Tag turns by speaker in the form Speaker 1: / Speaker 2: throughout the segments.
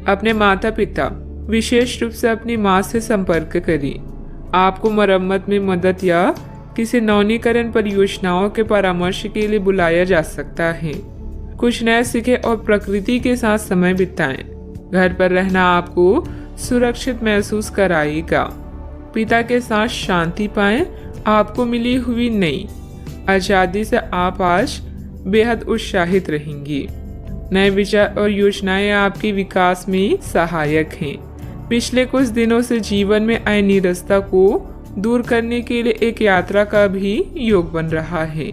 Speaker 1: अपने माता पिता, विशेष रूप से अपनी माँ से संपर्क करें। आपको मरम्मत में मदद या किसी नवीनीकरण परियोजनाओं के परामर्श के लिए बुलाया जा सकता है। कुछ नया सीखें और प्रकृति के साथ समय बिताएं। घर पर रहना आपको सुरक्षित महसूस कराएगा। पिता के साथ शांति पाएं। आपको मिली हुई नई आज़ादी से आप आज बेहद उत्साहित रहेंगी। नए विचार और योजनाएं आपके विकास में सहायक हैं। पिछले कुछ दिनों से जीवन में आए निरस्ता को दूर करने के लिए एक यात्रा का भी योग बन रहा है।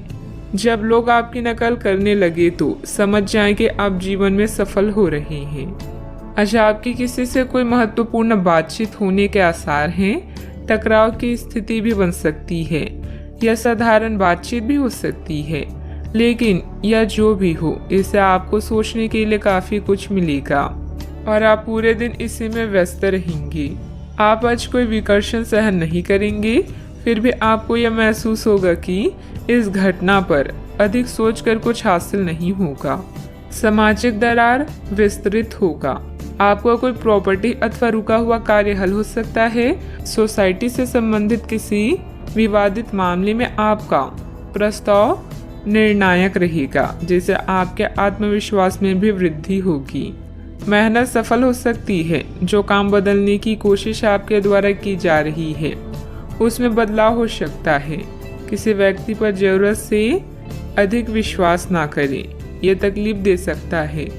Speaker 1: जब लोग आपकी नकल करने लगे तो समझ जाएं कि आप जीवन में सफल हो रहे हैं। अच्छा, आपकी किसी से कोई महत्वपूर्ण बातचीत होने के आसार हैं। टकराव की स्थिति भी बन सकती है या साधारण बातचीत भी हो सकती है, लेकिन यह जो भी हो, इससे आपको सोचने के लिए काफी कुछ मिलेगा और आप पूरे दिन इसी में व्यस्त रहेंगे। आप आज कोई विकर्षण सहन नहीं करेंगे, फिर भी आपको यह महसूस होगा कि इस घटना पर अधिक सोचकर कुछ हासिल नहीं होगा। सामाजिक दरार विस्तृत होगा। आपको कोई प्रॉपर्टी अथवा रुका हुआ कार्य हल हो सकता है। सोसाइटी से संबंधित किसी विवादित मामले में आपका प्रस्ताव निर्णायक रहेगा, जिससे आपके आत्मविश्वास में भी वृद्धि होगी। मेहनत सफल हो सकती है। जो काम बदलने की कोशिश आपके द्वारा की जा रही है उसमें बदलाव हो सकता है। किसी व्यक्ति पर जरूरत से अधिक विश्वास ना करें, यह तकलीफ दे सकता है।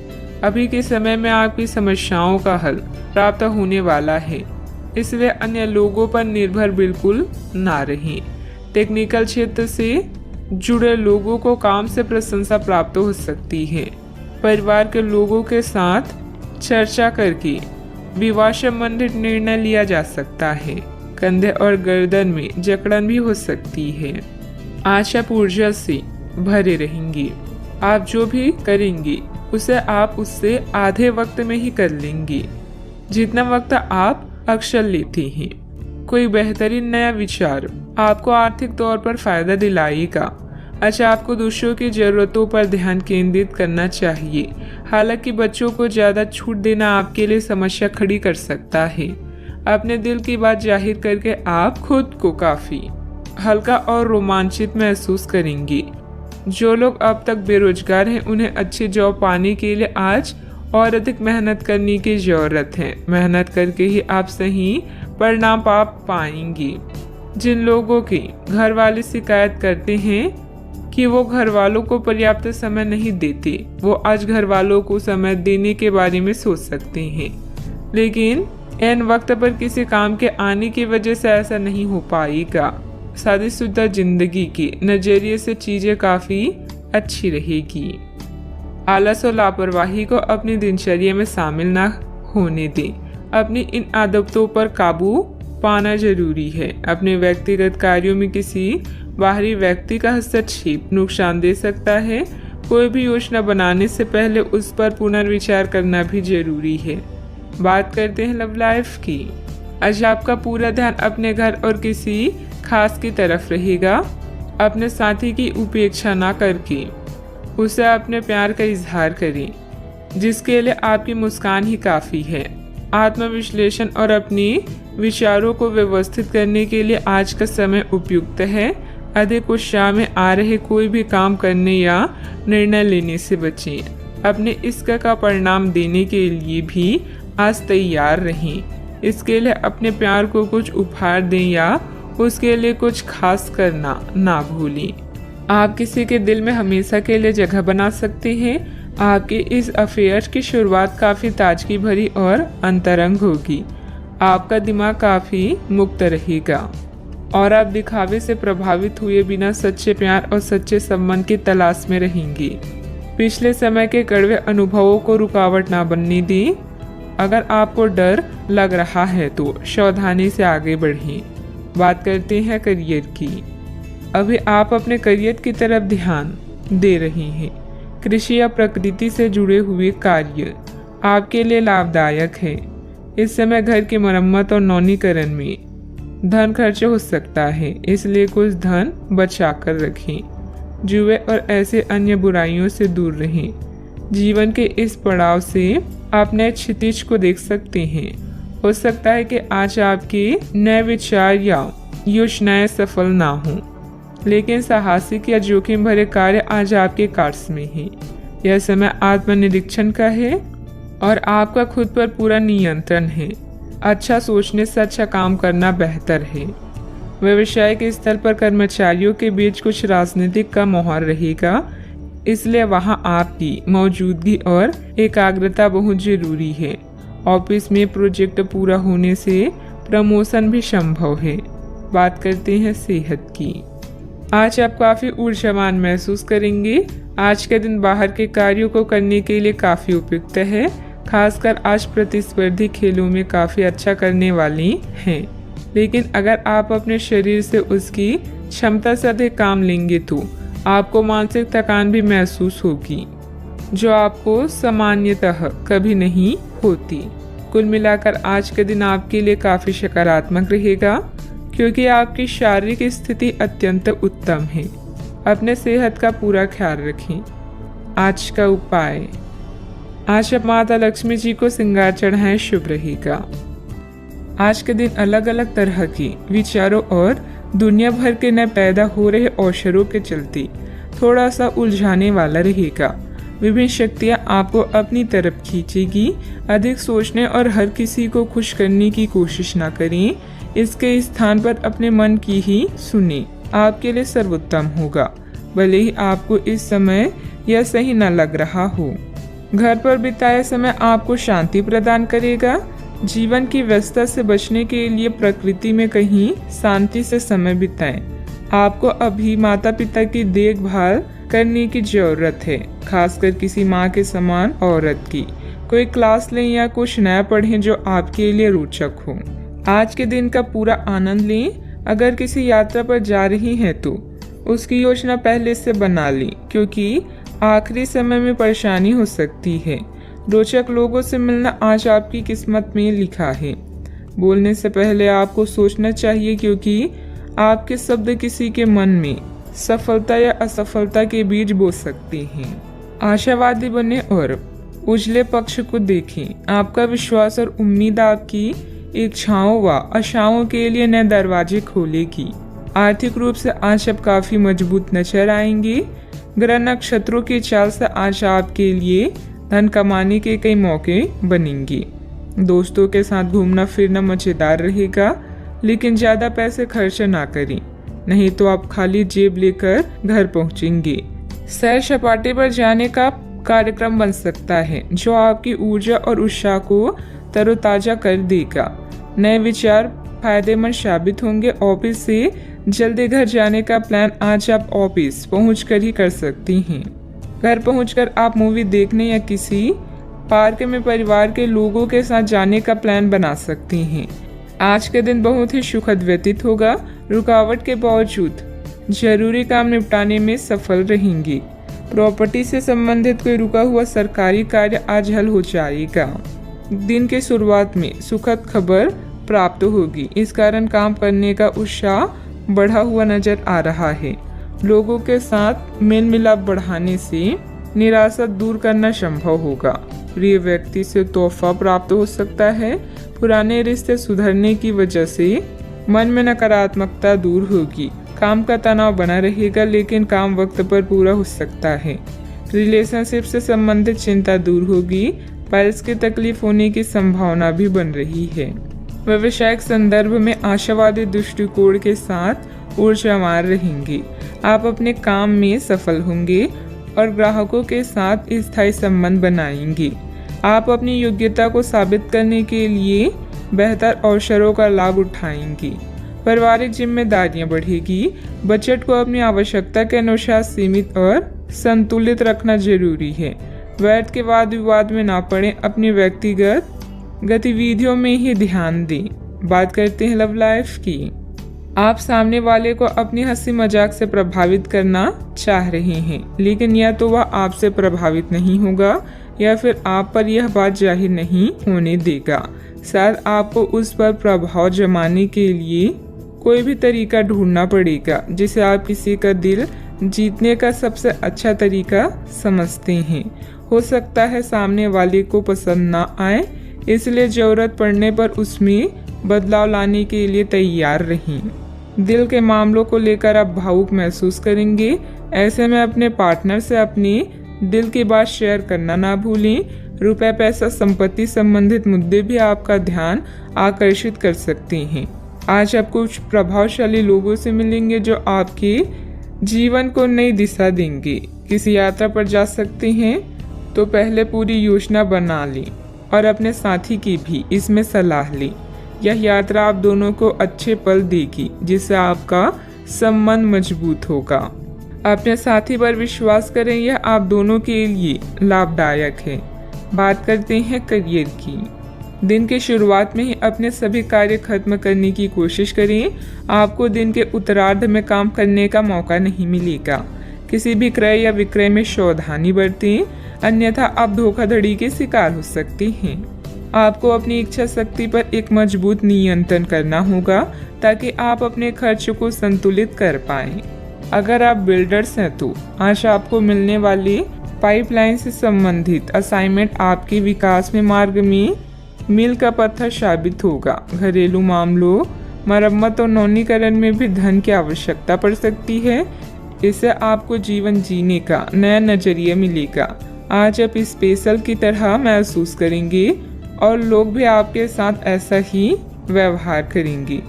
Speaker 1: अभी के समय में आपकी समस्याओं का हल प्राप्त होने वाला है, इसलिए अन्य लोगों पर निर्भर बिल्कुल ना रहें। टेक्निकल क्षेत्र से जुड़े लोगों को काम से प्रशंसा प्राप्त हो सकती है। परिवार के लोगों के साथ चर्चा करके विवाह संबंधित निर्णय लिया जा सकता है। कंधे और गर्दन में जकड़न भी हो सकती है। आशा ऊर्जा से भरे रहेंगे। आप जो भी करेंगे उसे आप उससे आधे वक्त में ही कर लेंगे जितना वक्त आप अक्सर लेते हैं। कोई बेहतरीन नया विचार आपको आर्थिक तौर पर फायदा दिलाएगा। अच्छा, आपको दूसरों की जरूरतों पर ध्यान केंद्रित करना चाहिए। हालांकि बच्चों को ज्यादा छूट देना आपके लिए समस्या खड़ी कर सकता है। अपने दिल की बात जाहिर करके आप खुद को काफी हल्का और रोमांचित महसूस करेंगे। जो लोग अब तक बेरोजगार हैं उन्हें अच्छी जॉब पाने के लिए आज और अधिक मेहनत करने की जरूरत है। मेहनत करके ही आप सही परिणाम पा पाएंगे। जिन लोगों के घर वाले शिकायत करते हैं कि वो घर वालों को पर्याप्त समय नहीं देते, वो आज घर वालों को समय देने के बारे में सोच सकते हैं, लेकिन ऐन वक्त पर किसी काम के आने की वजह से ऐसा नहीं हो पाएगा। शादीशुदा जिंदगी के नजरिए से चीजें काफी अच्छी रहेगी। आलस और लापरवाही को अपनी दिनचर्या में शामिल न होने दें। अपनी इन आदतों पर काबू पाना जरूरी है। अपने व्यक्तिगत कार्यों में किसी बाहरी व्यक्ति का हस्तक्षेप नुकसान दे सकता है। कोई भी योजना बनाने से पहले उस पर पुनर्विचार करना भी जरूरी है। बात करते हैं लव लाइफ की। आज आपका पूरा ध्यान अपने घर और किसी खास की तरफ रहेगा। अपने साथी की उपेक्षा ना करके उसे अपने प्यार का इजहार करें, जिसके लिए आपकी मुस्कान ही काफी है। आत्मविश्लेषण और अपने विचारों को व्यवस्थित करने के लिए आज का समय उपयुक्त है। अधिक उत्साह में आ रहे कोई भी काम करने या निर्णय लेने से बचें। अपने इश्क का परिणाम देने के लिए भी आज तैयार रहें। इसके लिए अपने प्यार को कुछ उपहार दें या उसके लिए कुछ खास करना ना भूलें। आप किसी के दिल में हमेशा के लिए जगह बना सकते हैं। आपके इस अफेयर की शुरुआत काफी ताजगी भरी और अंतरंग होगी। आपका दिमाग काफी मुक्त रहेगा और आप दिखावे से प्रभावित हुए बिना सच्चे प्यार और सच्चे संबंध की तलाश में रहेंगे। पिछले समय के कड़वे अनुभवों को रुकावट ना बनने दें। अगर आपको डर लग रहा है तो सावधानी से आगे बढ़ें। बात करते हैं करियर की। अभी आप अपने करियर की तरफ ध्यान दे रहे हैं। कृषि या प्रकृति से जुड़े हुए कार्य आपके लिए लाभदायक है। इस समय घर की मरम्मत और नवीनीकरण में धन खर्च हो सकता है, इसलिए कुछ धन बचा कर रखें। जुए और ऐसे अन्य बुराइयों से दूर रहें जीवन के इस पड़ाव से आप नए क्षितिज को देख सकते हैं। हो सकता है कि आज आपके नए विचार या योजनाएं सफल ना हों, लेकिन साहसिक या जोखिम भरे कार्य आज आपके कार्स में है। यह समय आत्मनिरीक्षण का है और आपका खुद पर पूरा नियंत्रण है। अच्छा सोचने से अच्छा काम करना बेहतर है। व्यवसायिक स्तर पर कर्मचारियों के बीच कुछ राजनीतिक का माहौल रहेगा, इसलिए वहां आपकी मौजूदगी और एकाग्रता बहुत जरूरी है। ऑफिस में प्रोजेक्ट पूरा होने से प्रमोशन भी संभव है। बात करते हैं सेहत की। आज आप काफी ऊर्जावान महसूस करेंगे। आज के दिन बाहर के कार्यों को करने के लिए काफी उपयुक्त है। खासकर आज प्रतिस्पर्धी खेलों में काफी अच्छा करने वाली हैं। लेकिन अगर आप अपने शरीर से उसकी क्षमता से अधिक काम लेंगे तो आपको मानसिक थकान भी महसूस होगी, जो आपको सामान्यतः कभी नहीं होती। कुल मिलाकर आज का दिन आपके लिए काफी सकारात्मक रहेगा, क्योंकि आपकी शारीरिक स्थिति अत्यंत उत्तम है। अपने सेहत का पूरा ख्याल रखें। आज का उपाय, आज आप माता लक्ष्मी जी को श्रृंगार चढ़ाएं, शुभ रहेगा। आज के दिन अलग अलग तरह के विचारों और दुनिया भर के नए पैदा हो रहे अवसरों के चलते थोड़ा सा उलझाने वाला रहेगा। विभिन्न शक्तियां आपको अपनी तरफ खींचेगी। अधिक सोचने और हर किसी को खुश करने की कोशिश ना करें। इसके स्थान पर अपने मन की ही सुने, आपके लिए सर्वोत्तम होगा, भले ही आपको इस समय यह सही न लग रहा हो। घर पर बिताया समय आपको शांति प्रदान करेगा। जीवन की व्यस्तता से बचने के लिए प्रकृति में कहीं शांति से समय बिताएं। आपको अभी माता पिता की देखभाल करने की जरूरत है, खासकर किसी माँ के समान औरत की। कोई क्लास लें या कुछ नया पढ़ें जो आपके लिए रोचक हो। आज के दिन का पूरा आनंद लें। अगर किसी यात्रा पर जा रही हैं तो उसकी योजना पहले से बना लें, क्योंकि आखिरी समय में परेशानी हो सकती है। रोचक लोगों से मिलना आज आपकी किस्मत में लिखा है। बोलने से पहले आपको सोचना चाहिए, क्योंकि आपके शब्द किसी के मन में सफलता या असफलता के बीज बो सकते हैं। आशावादी बने और उजले पक्ष को देखें। आपका विश्वास और उम्मीद आपकी इच्छाओं व आशाओं के लिए नए दरवाजे खोलेगी। आर्थिक रूप से आज आप काफी मजबूत नजर आएंगे। ग्रह नक्षत्रों की चाल से आज आपके लिए धन कमाने के कई मौके बनेंगे। दोस्तों के साथ घूमना फिरना मजेदार रहेगा, लेकिन ज्यादा पैसे खर्च ना करें, नहीं तो आप खाली जेब लेकर घर पहुंचेंगे। सैर सपाटे पर जाने का कार्यक्रम बन सकता है, जो आपकी ऊर्जा और उत्साह को तरोताजा कर देगा। नए विचार फायदेमंद साबित होंगे। ऑफिस से जल्दी घर जाने का प्लान आज आप ऑफिस पहुंचकर ही कर सकती हैं। घर पहुंचकर आप मूवी देखने या किसी पार्क में परिवार के लोगों के साथ जाने का प्लान बना सकती हैं। आज के दिन बहुत ही सुखद व्यतीत होगा। रुकावट के बावजूद जरूरी काम निपटाने में सफल रहेंगी। प्रॉपर्टी से संबंधित कोई रुका हुआ सरकारी कार्य आज हल हो जाएगा। दिन की शुरुआत में सुखद खबर प्राप्त होगी, इस कारण काम करने का उत्साह बढ़ा हुआ नजर आ रहा है। लोगों के साथ मेल मिलाप बढ़ाने से निराशा दूर करना संभव होगा। प्रिय व्यक्ति से तोहफा प्राप्त हो सकता है। पुराने रिश्ते सुधरने की वजह से मन में नकारात्मकता दूर होगी। काम का तनाव बना रहेगा, लेकिन काम वक्त पर पूरा हो सकता है। रिलेशनशिप से संबंधित चिंता दूर होगी। पाइल्स की तकलीफ होने की संभावना भी बन रही है। व्यवसायिक संदर्भ में आशावादी दृष्टिकोण के साथ ऊर्जावान रहेंगे। आप अपने काम में सफल होंगे और ग्राहकों के साथ स्थायी संबंध बनाएंगे। आप अपनी योग्यता को साबित करने के लिए बेहतर अवसरों का लाभ उठाएंगे। पारिवारिक जिम्मेदारियां बढ़ेगी। बजट को अपनी आवश्यकता के अनुसार सीमित और संतुलित रखना जरूरी है। वैट के वाद विवाद में ना पड़े। अपनी व्यक्तिगत गतिविधियों में ही ध्यान दें। बात करते हैं लव लाइफ की। आप सामने वाले को अपनी हंसी मजाक से प्रभावित करना चाह रहे हैं, लेकिन या तो वह आपसे प्रभावित नहीं होगा या फिर आप पर यह बात जाहिर नहीं होने देगा। शायद आपको उस पर प्रभाव जमाने के लिए कोई भी तरीका ढूंढना पड़ेगा, जिसे आप किसी का दिल जीतने का सबसे अच्छा तरीका समझते हैं। हो सकता है सामने वाले को पसंद ना आए, इसलिए जरूरत पड़ने पर उसमें बदलाव लाने के लिए तैयार रहें। दिल के मामलों को लेकर आप भावुक महसूस करेंगे। ऐसे में अपने पार्टनर से अपनी दिल की बात शेयर करना ना भूलें। रुपए, पैसा, संपत्ति संबंधित मुद्दे भी आपका ध्यान आकर्षित कर सकते हैं। आज आप कुछ प्रभावशाली लोगों से मिलेंगे जो आपके जीवन को नई दिशा देंगे। किसी यात्रा पर जा सकते हैं तो पहले पूरी योजना बना लें और अपने साथी की भी इसमें सलाह लें। यह यात्रा आप दोनों को अच्छे पल देगी, जिससे आपका संबंध मजबूत होगा। अपने साथी पर विश्वास करें, यह आप दोनों के लिए लाभदायक है। बात करते हैं करियर की। दिन की शुरुआत में ही अपने सभी कार्य खत्म करने की कोशिश करें। आपको दिन के उत्तरार्ध में काम करने का मौका नहीं मिलेगा। किसी भी क्रय या विक्रय में सावधानी बरतें, अन्यथा आप धोखाधड़ी के शिकार हो सकते हैं। आपको अपनी इच्छा शक्ति पर एक मजबूत नियंत्रण करना होगा ताकि आप अपने खर्च को संतुलित कर पाएं। अगर आप बिल्डर्स हैं तो आज आपको मिलने वाली पाइपलाइन से संबंधित असाइनमेंट आपके विकास में मार्ग में मील का पत्थर साबित होगा। घरेलू मामलों, मरम्मत और नवीनीकरण में भी धन की आवश्यकता पड़ सकती है। इससे आपको जीवन जीने का नया नजरिया मिलेगा। आज आप स्पेशल की तरह महसूस करेंगे और लोग भी आपके साथ ऐसा ही व्यवहार करेंगे।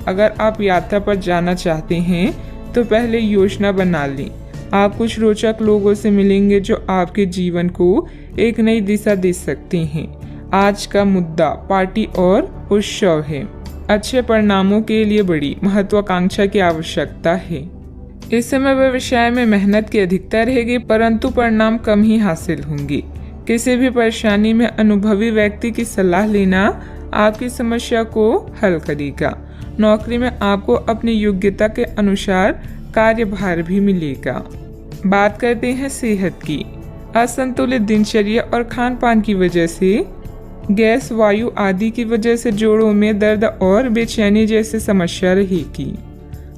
Speaker 1: अगर आप यात्रा पर जाना चाहते हैं तो पहले योजना बना लें। आप कुछ रोचक लोगों से मिलेंगे जो आपके जीवन को एक नई दिशा दे सकते हैं। आज का मुद्दा पार्टी और उत्सव है। अच्छे परिणामों के लिए बड़ी महत्वाकांक्षा की आवश्यकता है। इस समय व्यवसाय में मेहनत की अधिकता रहेगी, परंतु परिणाम कम ही हासिल होंगे। किसी भी परेशानी में अनुभवी व्यक्ति की सलाह लेना आपकी समस्या को हल करेगा। नौकरी में आपको अपनी योग्यता के अनुसार कार्यभार भी मिलेगा। बात करते हैं सेहत की। असंतुलित दिनचर्या और खान पान की वजह से, गैस, वायु आदि की वजह से जोड़ों में दर्द और बेचैनी जैसी समस्या रहेगी।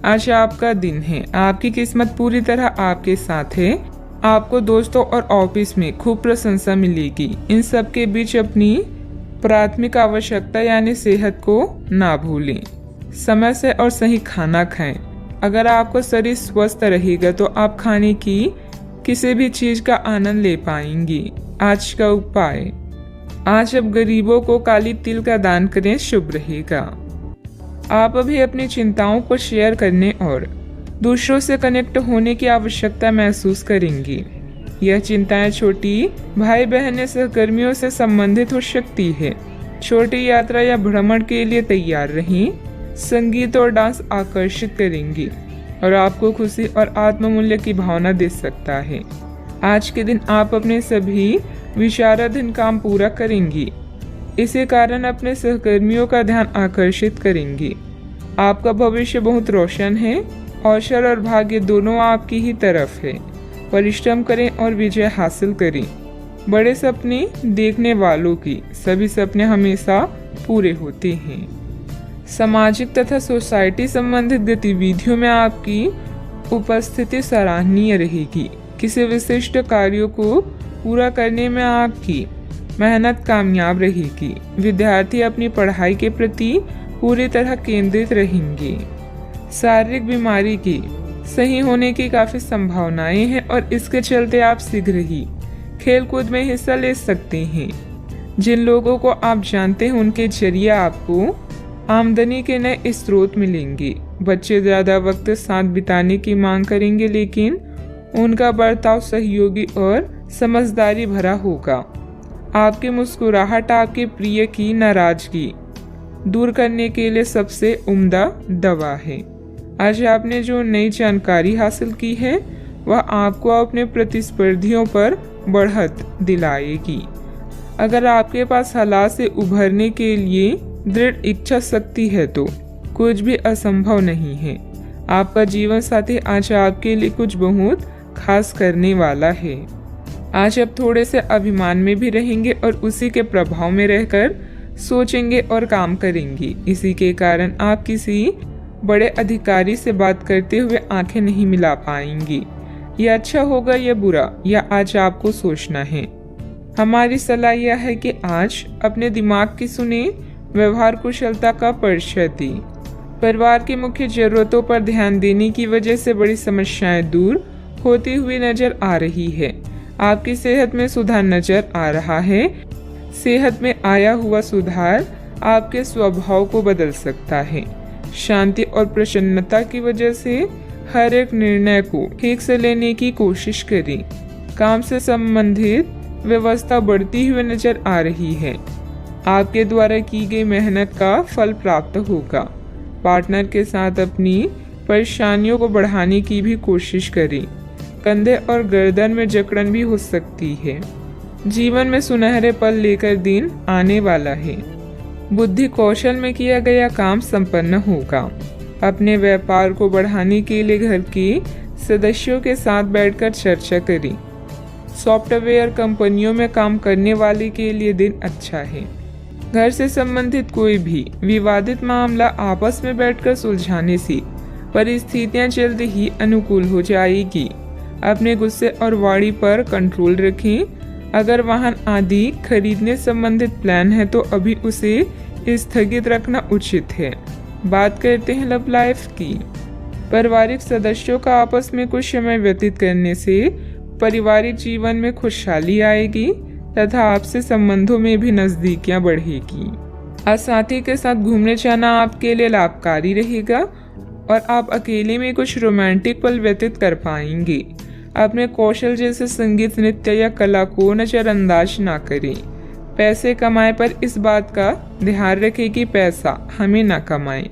Speaker 1: आज आपका दिन है। आपकी किस्मत पूरी तरह आपके साथ है। आपको दोस्तों और ऑफिस में खूब प्रशंसा मिलेगी। इन सब के बीच अपनी प्राथमिक आवश्यकता यानी सेहत को ना भूलें। समय से और सही खाना खाएं। अगर आपका शरीर स्वस्थ रहेगा तो आप खाने की किसी भी चीज का आनंद ले पाएंगे। आज का उपाय, आज आप गरीबों को काली तिल का दान करें, शुभ रहेगा। आप अभी अपनी चिंताओं को शेयर करने और दूसरों से कनेक्ट होने की आवश्यकता महसूस करेंगे। यह चिंताएं छोटी भाई बहन या सहकर्मियों से संबंधित हो सकती है। छोटी यात्रा या भ्रमण के लिए तैयार रहें। संगीत और डांस आकर्षित करेंगे और आपको खुशी और आत्ममूल्य की भावना दे सकता है। आज के दिन आप अपने सभी विचाराधीन काम पूरा करेंगे। इसी कारण अपने सहकर्मियों का ध्यान आकर्षित करेंगे। आपका भविष्य बहुत रोशन है। अवसर और भाग्य दोनों आपकी ही तरफ है। परिश्रम करें और विजय हासिल करें। बड़े सपने देखने वालों की सभी सपने हमेशा पूरे होते हैं। सामाजिक तथा सोसाइटी संबंधित गतिविधियों में आपकी उपस्थिति सराहनीय रहेगी। किसी विशिष्ट कार्यों को पूरा करने में आपकी मेहनत कामयाब रहेगी। विद्यार्थी अपनी पढ़ाई के प्रति पूरी तरह केंद्रित रहेंगे। शारीरिक बीमारी की सही होने की काफी संभावनाएं हैं और इसके चलते आप शीघ्र ही खेल कूद में हिस्सा ले सकते हैं। जिन लोगों को आप जानते हैं उनके जरिए आपको आमदनी के नए स्रोत मिलेंगे। बच्चे ज्यादा वक्त साथ बिताने की मांग करेंगे, लेकिन उनका बर्ताव सहयोगी और समझदारी भरा होगा। आपकी मुस्कुराहट आपके प्रिय की नाराजगी दूर करने के लिए सबसे उम्दा दवा है। आज आपने जो नई जानकारी हासिल की है वह आपको अपने प्रतिस्पर्धियों पर बढ़त दिलाएगी। अगर आपके पास हालात से उभरने के लिए दृढ़ इच्छा शक्ति है तो कुछ भी असंभव नहीं है। आपका जीवन साथी आज आपके लिए कुछ बहुत खास करने वाला है। आज आप थोड़े से अभिमान में भी रहेंगे और उसी के प्रभाव में रहकर सोचेंगे और काम करेंगे। इसी के कारण आप किसी बड़े अधिकारी से बात करते हुए आंखें नहीं मिला पाएंगे। यह अच्छा होगा या बुरा, यह आज आपको सोचना है। हमारी सलाह यह है कि आज अपने दिमाग की सुने, व्यवहार कुशलता का परिचय दें। परिवार की मुख्य जरूरतों पर ध्यान देने की वजह से बड़ी समस्याएं दूर होती हुई नजर आ रही है। आपकी सेहत में सुधार नजर आ रहा है। सेहत में आया हुआ सुधार आपके स्वभाव को बदल सकता है। शांति और प्रसन्नता की वजह से हर एक निर्णय को ठीक से लेने की कोशिश करें। काम से संबंधित व्यवस्था बढ़ती हुई नजर आ रही है। आपके द्वारा की गई मेहनत का फल प्राप्त होगा। पार्टनर के साथ अपनी परेशानियों को बढ़ाने की भी कोशिश करें। कंधे और गर्दन में जकड़न भी हो सकती है। जीवन में सुनहरे पल लेकर दिन आने वाला है। बुद्धि कौशल में किया गया काम संपन्न होगा। अपने व्यापार को बढ़ाने के लिए घर के सदस्यों के साथ बैठकर चर्चा करें। सॉफ्टवेयर कंपनियों में काम करने वाले के लिए दिन अच्छा है। घर से संबंधित कोई भी विवादित मामला आपस में बैठकर सुलझाने से परिस्थितियां जल्द ही अनुकूल हो जाएगी। अपने गुस्से और वाणी पर कंट्रोल रखें। अगर वाहन आदि खरीदने संबंधित प्लान है तो अभी उसे स्थगित रखना उचित है। बात करते हैं लव लाइफ की। पारिवारिक सदस्यों का आपस में कुछ समय व्यतीत करने से पारिवारिक जीवन में खुशहाली आएगी तथा आपसे संबंधों में भी नजदीकियां बढ़ेगी। आज साथी के साथ घूमने जाना आपके लिए लाभकारी रहेगा और आप अकेले में कुछ रोमांटिक पल व्यतीत कर पाएंगे। अपने कौशल जैसे संगीत, नृत्य या कला को नजरअंदाज ना करें। पैसे कमाए पर इस बात का ध्यान रखें कि पैसा हमें ना कमाए।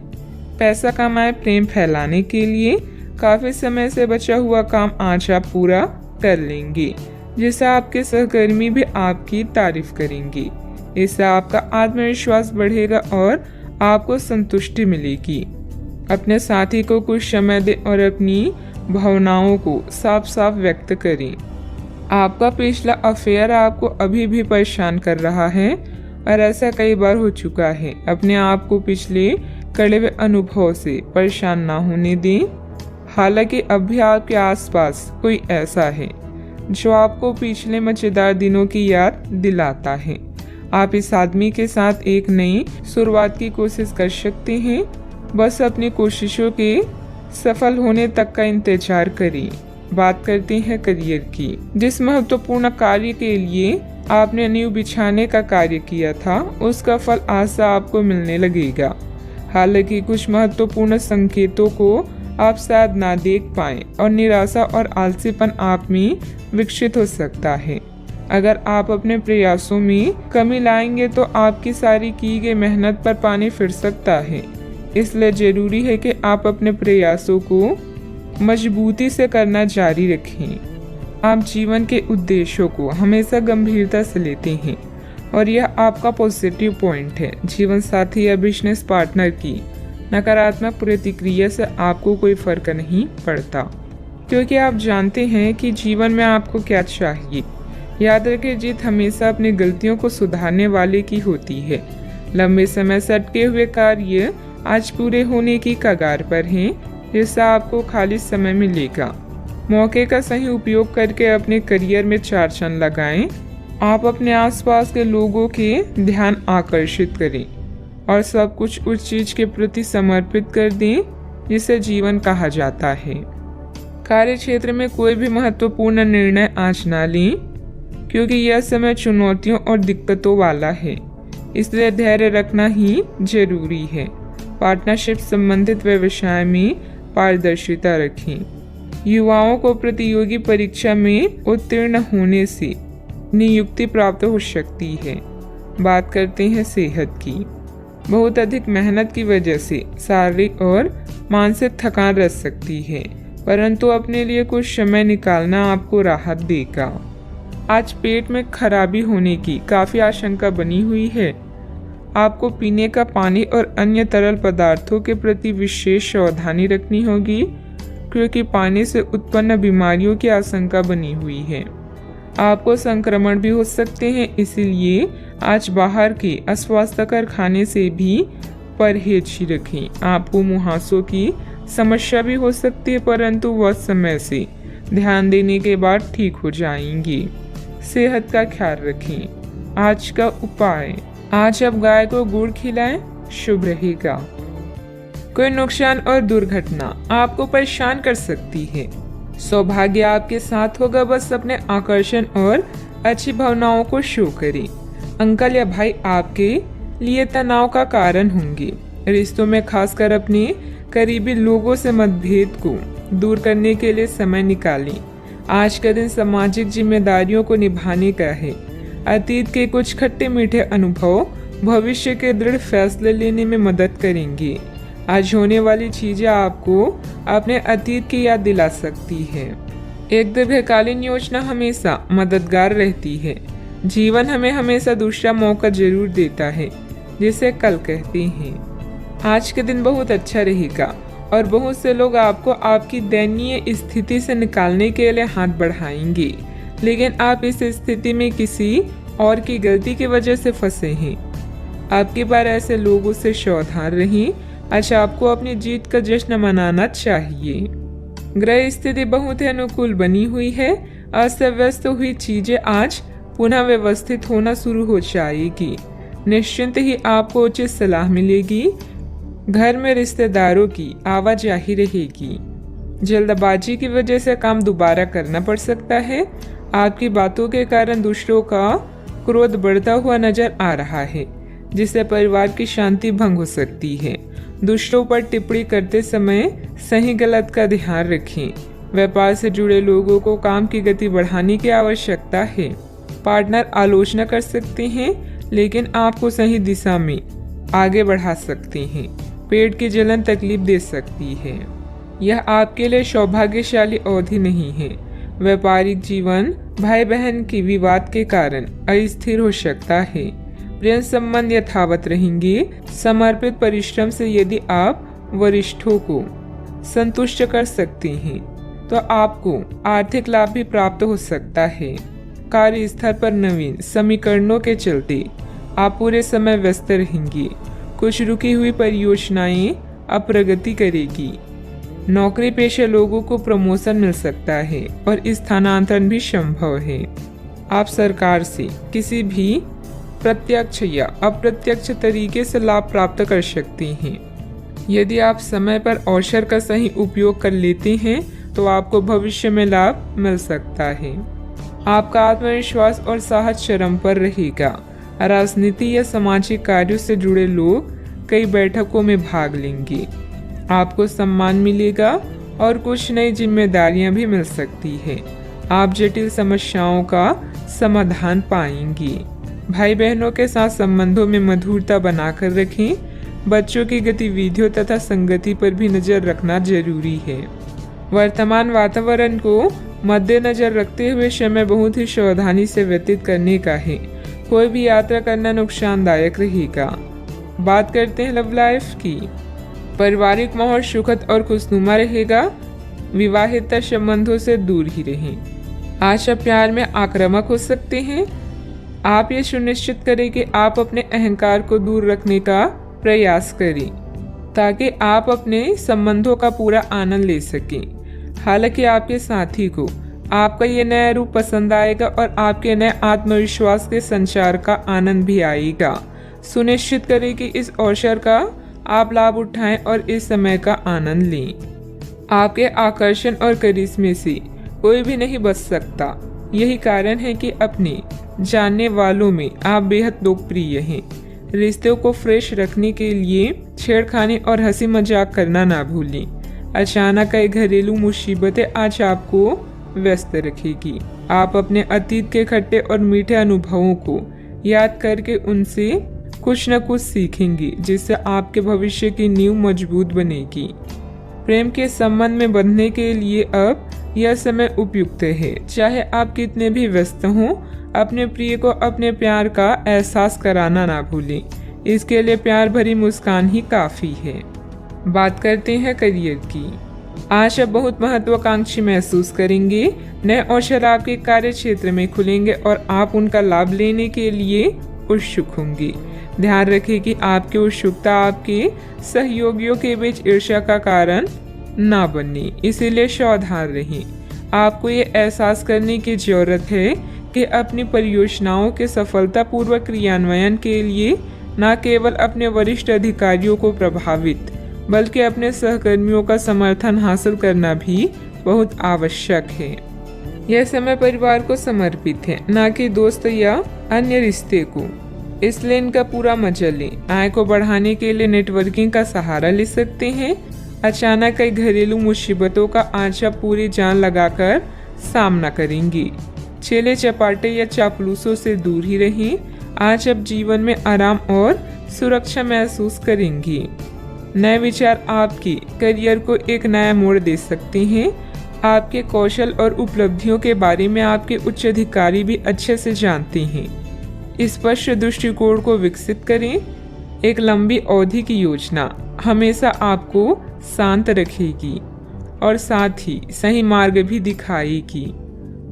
Speaker 1: पैसा कमाए प्रेम फैलाने के लिए काफी समय से बचा हुआ काम आज आप पूरा कर लेंगे, जिससे आपके सहकर्मी भी आपकी तारीफ करेंगे। इससे आपका आत्मविश्वास बढ़ेगा और आपको संतुष्टि मिलेगी। अपने साथी को कुछ समय दें और अपनी भावनाओं को साफ साफ व्यक्त करें। आपका पिछला अफेयर आपको अभी भी परेशान कर रहा है और ऐसा कई बार हो चुका है। अपने आप को पिछले कड़े हुए अनुभव से परेशान ना होने दें। हालांकि अब भी आपके आसपास कोई ऐसा है जो आपको पिछले मजेदार दिनों की याद दिलाता है। आप इस आदमी के साथ एक नई शुरुआत की कोशिश कर सकते हैं। बस अपनी कोशिशों के सफल होने तक का इंतजार करें। बात करते हैं करियर की। जिस महत्वपूर्ण कार्य के लिए आपने नींव बिछाने का कार्य किया था, उसका फल आज से आपको मिलने लगेगा। हालांकि कुछ महत्वपूर्ण संकेतों को आप शायद ना देख पाएं और निराशा और आलसीपन आप में विकसित हो सकता है। अगर आप अपने प्रयासों में कमी लाएंगे तो आपकी सारी की गई मेहनत पर पानी फिर सकता है। इसलिए जरूरी है कि आप अपने प्रयासों को मजबूती से करना जारी रखें। आप जीवन के उद्देश्यों को हमेशा गंभीरता से लेते हैं और यह आपका पॉजिटिव पॉइंट है। जीवन साथी या बिजनेस पार्टनर की नकारात्मक प्रतिक्रिया से आपको कोई फर्क नहीं पड़ता, क्योंकि आप जानते हैं कि जीवन में आपको क्या चाहिए। याद रखें, जीत हमेशा अपनी गलतियों को सुधारने वाले की होती है। लंबे समय से अटके हुए कार्य आज पूरे होने की कगार पर हैं, जिससे आपको खाली समय मिलेगा। मौके का सही उपयोग करके अपने करियर में 4 चांद लगाएं। आप अपने आसपास के लोगों के ध्यान आकर्षित करें और सब कुछ उस चीज के प्रति समर्पित कर दें जिसे जीवन कहा जाता है। कार्य क्षेत्र में कोई भी महत्वपूर्ण निर्णय आज ना लें, क्योंकि यह समय चुनौतियों और दिक्कतों वाला है। इसलिए धैर्य रखना ही जरूरी है। पार्टनरशिप संबंधित व्यवसाय में पारदर्शिता रखें। युवाओं को प्रतियोगी परीक्षा में उत्तीर्ण होने से नियुक्ति प्राप्त हो सकती है। बात करते हैं सेहत की। बहुत अधिक मेहनत की वजह से शारीरिक और मानसिक थकान रह सकती है, परंतु अपने लिए कुछ समय निकालना आपको राहत देगा। आज पेट में खराबी होने की काफी आशंका बनी हुई है। आपको पीने का पानी और अन्य तरल पदार्थों के प्रति विशेष सावधानी रखनी होगी, क्योंकि पानी से उत्पन्न बीमारियों की आशंका बनी हुई है। आपको संक्रमण भी हो सकते हैं, इसीलिए आज बाहर के अस्वास्थ्यकर खाने से भी परहेज रखें। आपको मुहासों की समस्या भी हो सकती है, परंतु वह समय से ध्यान देने के बाद ठीक हो जाएंगी। सेहत का ख्याल रखें। आज का उपाय, आज आप गाय को गुड़ खिलाएं, शुभ रहेगा। कोई नुकसान और दुर्घटना आपको परेशान कर सकती है। सौभाग्य आपके साथ होगा, बस अपने आकर्षण और अच्छी भावनाओं को शो करें। अंकल या भाई आपके लिए तनाव का कारण होंगे। रिश्तों में खासकर अपने करीबी लोगों से मतभेद को दूर करने के लिए समय निकालें। आज का दिन सामाजिक जिम्मेदारियों को निभाने का है। अतीत के कुछ खट्टे मीठे अनुभव भविष्य के दृढ़ फैसले लेने में मदद करेंगे। आज होने वाली चीजें आपको अपने अतीत की याद दिला सकती है। एक दीर्घकालीन योजना हमेशा मददगार रहती है। जीवन हमें हमेशा दूसरा मौका जरूर देता है, जिसे कल कहते हैं। आज के दिन बहुत अच्छा रहेगा और बहुत से लोग आपको आपकी दयनीय स्थिति से निकालने के लिए हाथ बढ़ाएंगे, लेकिन आप इस स्थिति में किसी और की गलती की वजह से फंसे हैं। आपकी बार ऐसे लोगों से सावधान रहें। अच्छा, आपको अपनी जीत का जश्न मनाना चाहिए। ग्रह स्थिति बहुत ही अनुकूल बनी हुई है। अस्त व्यस्त हुई चीजें आज पुनः व्यवस्थित होना शुरू हो जाएगी। निश्चिंत ही आपको उचित सलाह मिलेगी। घर में रिश्तेदारों की आवाजाही रहेगी। जल्दबाजी की वजह से काम दोबारा करना पड़ सकता है। आपकी बातों के कारण दूसरों का क्रोध बढ़ता हुआ नजर आ रहा है, जिससे परिवार की शांति भंग हो सकती है। दूसरों पर टिप्पणी करते समय सही गलत का ध्यान रखें। व्यापार से जुड़े लोगों को काम की गति बढ़ाने की आवश्यकता है। पार्टनर आलोचना कर सकते हैं, लेकिन आपको सही दिशा में आगे बढ़ा सकते हैं। पेट की जलन तकलीफ दे सकती है। यह आपके लिए सौभाग्यशाली अवधि नहीं है। व्यापारिक जीवन भाई बहन की विवाद के कारण अस्थिर हो सकता है। प्रेम संबंध यथावत रहेंगे। समर्पित परिश्रम से यदि आप वरिष्ठों को संतुष्ट कर सकते हैं, तो आपको आर्थिक लाभ भी प्राप्त हो सकता है। कार्यस्थल पर नवीन समीकरणों के चलते आप पूरे समय व्यस्त रहेंगे। कुछ रुकी हुई परियोजनाएं अब प्रगति करेगी। नौकरी पेशे लोगों को प्रमोशन मिल सकता है और स्थानांतरण भी संभव है। आप सरकार से किसी भी प्रत्यक्ष या अप्रत्यक्ष तरीके से लाभ प्राप्त कर सकते हैं। यदि आप समय पर अवसर का सही उपयोग कर लेते हैं, तो आपको भविष्य में लाभ मिल सकता है। आपका आत्मविश्वास और साहस चरम पर रहेगा। राजनीति या सामाजिक कार्यों से जुड़े लोग कई बैठकों में भाग लेंगे। आपको सम्मान मिलेगा और कुछ नई जिम्मेदारियां भी मिल सकती है। आप जटिल समस्याओं का समाधान पाएंगे। भाई बहनों के साथ संबंधों में मधुरता बनाकर रखें। बच्चों की गतिविधियों तथा संगति पर भी नजर रखना जरूरी है। वर्तमान वातावरण को मद्देनजर रखते हुए समय बहुत ही सावधानी से व्यतीत करने का है। कोई भी यात्रा करना नुकसानदायक रहेगा। बात करते हैं लव लाइफ की। पारिवारिक माहौल सुखद और खुशनुमा रहेगा। विवाहित संबंधों से दूर ही रहें। आज आप प्यार में आक्रामक हो सकते हैं। आप ये सुनिश्चित करें कि आप अपने अहंकार को दूर रखने का प्रयास करें, ताकि आप अपने संबंधों का पूरा आनंद ले सकें। हालांकि आपके साथी को आपका ये नया रूप पसंद आएगा और आपके नए आत्मविश्वास के संचार का आनंद भी आएगा। सुनिश्चित करें कि इस अवसर का आप लाभ उठाएं और इस समय का आनंद लें। आपके आकर्षण और करिश्मे से कोई भी नहीं बच सकता। यही कारण है कि अपने जानने वालों में आप बेहद लोकप्रिय हैं। रिश्तों को फ्रेश रखने के लिए छेड़खानी और हंसी मजाक करना ना भूलें। अचानक कई घरेलू मुसीबतें आज आपको व्यस्त रखेगी। आप अपने अतीत के खट्टे और मीठे अनुभवों को याद करके उनसे कुछ न कुछ सीखेंगे, जिससे आपके भविष्य की नींव मजबूत बनेगी। प्रेम के संबंध में बंधने के लिए अब यह समय उपयुक्त है। चाहे आप कितने भी व्यस्त हों, अपने प्रिय को अपने प्यार का एहसास कराना ना भूलें। इसके लिए प्यार भरी मुस्कान ही काफी है। बात करते हैं करियर की। आज आप बहुत महत्वाकांक्षी महसूस करेंगे। नए अवसर आपके कार्य क्षेत्र में खुलेंगे और आप उनका लाभ लेने के लिए उत्सुक होंगे। ध्यान रखें कि आपकी उत्सुकता आपके सहयोगियों के बीच ईर्ष्या का कारण ना बने, इसीलिए सावधान रहें। आपको ये एहसास करने की जरूरत है कि अपनी परियोजनाओं के सफलतापूर्वक क्रियान्वयन के लिए न केवल अपने वरिष्ठ अधिकारियों को प्रभावित बल्कि अपने सहकर्मियों का समर्थन हासिल करना भी बहुत आवश्यक है। यह समय परिवार को समर्पित है, न कि दोस्त या अन्य रिश्ते को, इसलिए इनका पूरा मजा लें। आय को बढ़ाने के लिए नेटवर्किंग का सहारा ले सकते हैं। अचानक कई घरेलू मुसीबतों का आज आप पूरी जान लगाकर सामना करेंगी। चेले चपाटे या चापलूसों से दूर ही रहें। आज आप जीवन में आराम और सुरक्षा महसूस करेंगी। नए विचार आपकी करियर को एक नया मोड़ दे सकते हैं। आपके कौशल और उपलब्धियों के बारे में आपके उच्च अधिकारी भी अच्छे से जानते हैं। स्पष्ट दृष्टिकोण को विकसित करें। एक लंबी अवधि की योजना हमेशा आपको शांत रखेगी और साथ ही सही मार्ग भी दिखाएगी।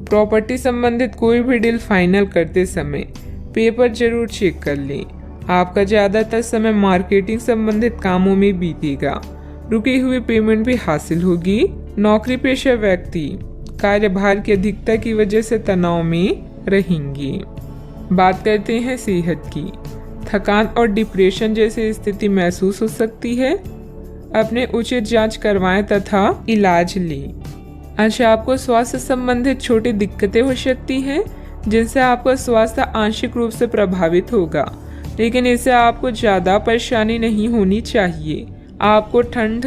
Speaker 1: प्रॉपर्टी संबंधित कोई भी डील फाइनल करते समय पेपर जरूर चेक कर लें। आपका ज़्यादातर समय मार्केटिंग संबंधित कामों में बीतेगा। रुकी हुई पेमेंट भी हासिल होगी। नौकरी पेशा व्यक्ति कार्यभार की अधिकता की वजह से तनाव में रहेंगी। बात करते हैं सेहत की। थकान और डिप्रेशन जैसी स्थिति महसूस हो सकती है। अपने उचित जांच करवाएं तथा इलाज लें। अच्छा, आपको स्वास्थ्य संबंधित छोटी दिक्कतें हो सकती हैं जिनसे आपका स्वास्थ्य आंशिक रूप से प्रभावित होगा, लेकिन इससे आपको ज़्यादा परेशानी नहीं होनी चाहिए। आपको ठंड,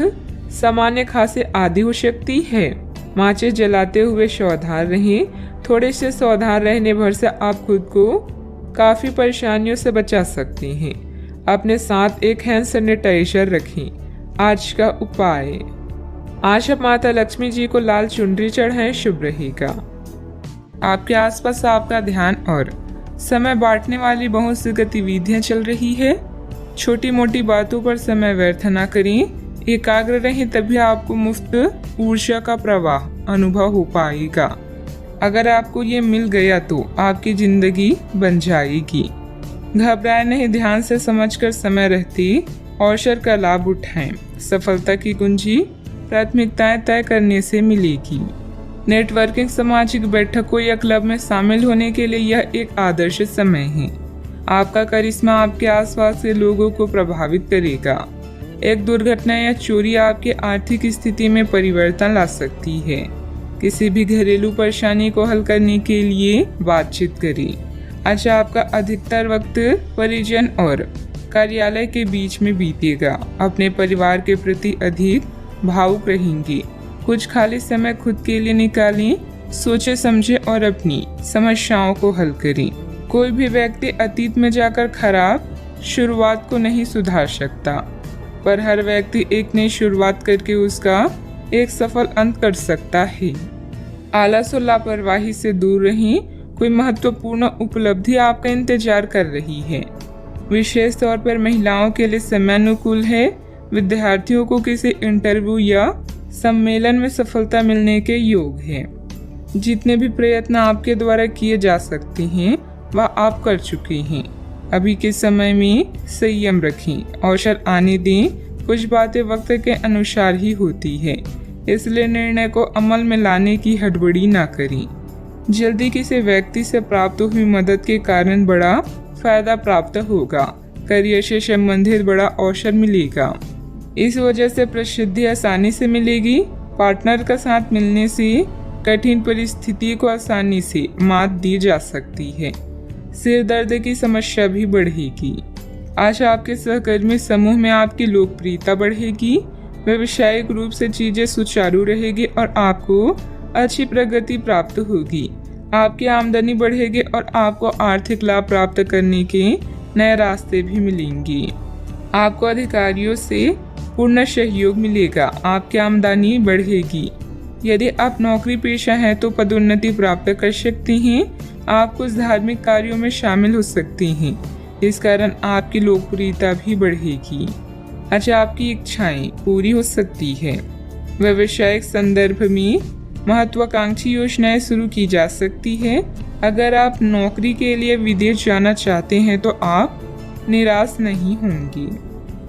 Speaker 1: सामान्य खांसी आदि हो सकती है। माचिस जलाते हुए सावधान रहें। थोड़े से सावधान रहने भर से आप खुद को काफ़ी परेशानियों से बचा सकते हैं। अपने साथ एक हैंड सैनिटाइजर रखें। आज का उपाय, आज आप माता लक्ष्मी जी को लाल चुनरी चढ़ाएं, शुभ रहेगा। आपके आसपास आपका ध्यान और समय बांटने वाली बहुत सी गतिविधियां चल रही है। छोटी मोटी बातों पर समय व्यर्थ न करें। एकाग्र रहें, तभी आपको मुफ्त ऊर्जा का प्रवाह अनुभव हो पाएगा। अगर आपको ये मिल गया तो आपकी जिंदगी बन जाएगी। घबराए नहीं, ध्यान से समझकर समय रहते अवसर का लाभ उठाएं। सफलता की कुंजी प्राथमिकताएं तय करने से मिलेगी। नेटवर्किंग, सामाजिक बैठकों या क्लब में शामिल होने के लिए यह एक आदर्श समय है। आपका करिश्मा आपके आसपास के लोगों को प्रभावित करेगा। एक दुर्घटना या चोरी आपकी आर्थिक स्थिति में परिवर्तन ला सकती है। किसी भी घरेलू परेशानी को हल करने के लिए बातचीत करें। आज आपका अधिकतर वक्त परिजन और कार्यालय के बीच में बीतेगा। अपने परिवार के प्रति अधिक भावुक रहेंगे। कुछ खाली समय खुद के लिए निकालें। सोचे समझे और अपनी समस्याओं को हल करें। कोई भी व्यक्ति अतीत में जाकर खराब शुरुआत को नहीं सुधार सकता, पर हर व्यक्ति एक नई शुरुआत करके उसका एक सफल अंत कर सकता है। आलस और लापरवाही से दूर रहें। कोई महत्वपूर्ण उपलब्धि आपका इंतजार कर रही है। विशेष तौर पर महिलाओं के लिए समय अनुकूल है। विद्यार्थियों को किसी इंटरव्यू या सम्मेलन में सफलता मिलने के योग है। जितने भी प्रयत्न आपके द्वारा किए जा सकते हैं वह आप कर चुके हैं। अभी के समय में संयम रखें। अवसर आने दें। कुछ बातें वक्त के अनुसार ही होती है, इसलिए निर्णय को अमल में लाने की हड़बड़ी ना करें। जल्दी किसी व्यक्ति से प्राप्त हुई मदद के कारण बड़ा फायदा प्राप्त होगा। करियर से संबंधित बड़ा अवसर मिलेगा। इस वजह से प्रसिद्धि आसानी से मिलेगी। पार्टनर का साथ मिलने से कठिन परिस्थिति को आसानी से मात दी जा सकती है। सिर दर्द की समस्या भी बढ़ेगी। आज आपके सहकर्मी समूह में आपकी लोकप्रियता बढ़ेगी। व्यावसायिक रूप से चीजें सुचारू रहेगी और आपको अच्छी प्रगति प्राप्त होगी। आपकी आमदनी बढ़ेगी और आपको आर्थिक लाभ प्राप्त करने के नए रास्ते भी मिलेंगे। आपको अधिकारियों से पूर्ण सहयोग मिलेगा। आपकी आमदनी बढ़ेगी। यदि आप नौकरी पेशा हैं तो पदोन्नति प्राप्त कर सकते हैं। आप कुछ धार्मिक कार्यों में शामिल हो सकते हैं। इस कारण आपकी लोकप्रियता भी बढ़ेगी। अच्छा, आपकी इच्छाएं पूरी हो सकती है। व्यावसायिक संदर्भ में महत्वाकांक्षी योजनाएं शुरू की जा सकती है। अगर आप नौकरी के लिए विदेश जाना चाहते हैं तो आप निराश नहीं होंगे।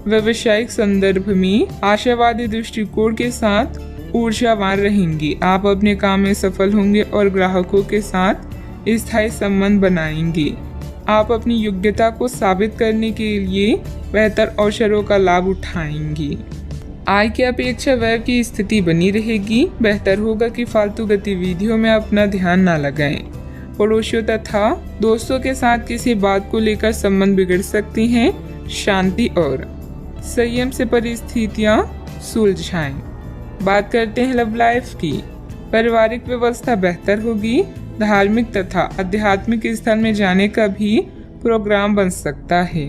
Speaker 1: व्यावसायिक संदर्भ में आशावादी दृष्टिकोण के साथ ऊर्जावान रहेंगे। आप अपने काम में सफल होंगे और ग्राहकों के साथ स्थायी संबंध बनाएंगे। आप अपनी योग्यता को साबित करने के लिए बेहतर अवसरों का लाभ उठाएंगे। आय की अपेक्षा व्यय की स्थिति बनी रहेगी। बेहतर होगा कि फालतू गतिविधियों में अपना ध्यान ना लगाएं। पड़ोसियों तथा दोस्तों के साथ किसी बात को लेकर संबंध बिगड़ सकती हैं। शांति और संयम से परिस्थितियां सुलझाएं। बात करते हैं लव लाइफ की। पारिवारिक व्यवस्था बेहतर होगी। धार्मिक तथा आध्यात्मिक स्थल में जाने का भी प्रोग्राम बन सकता है।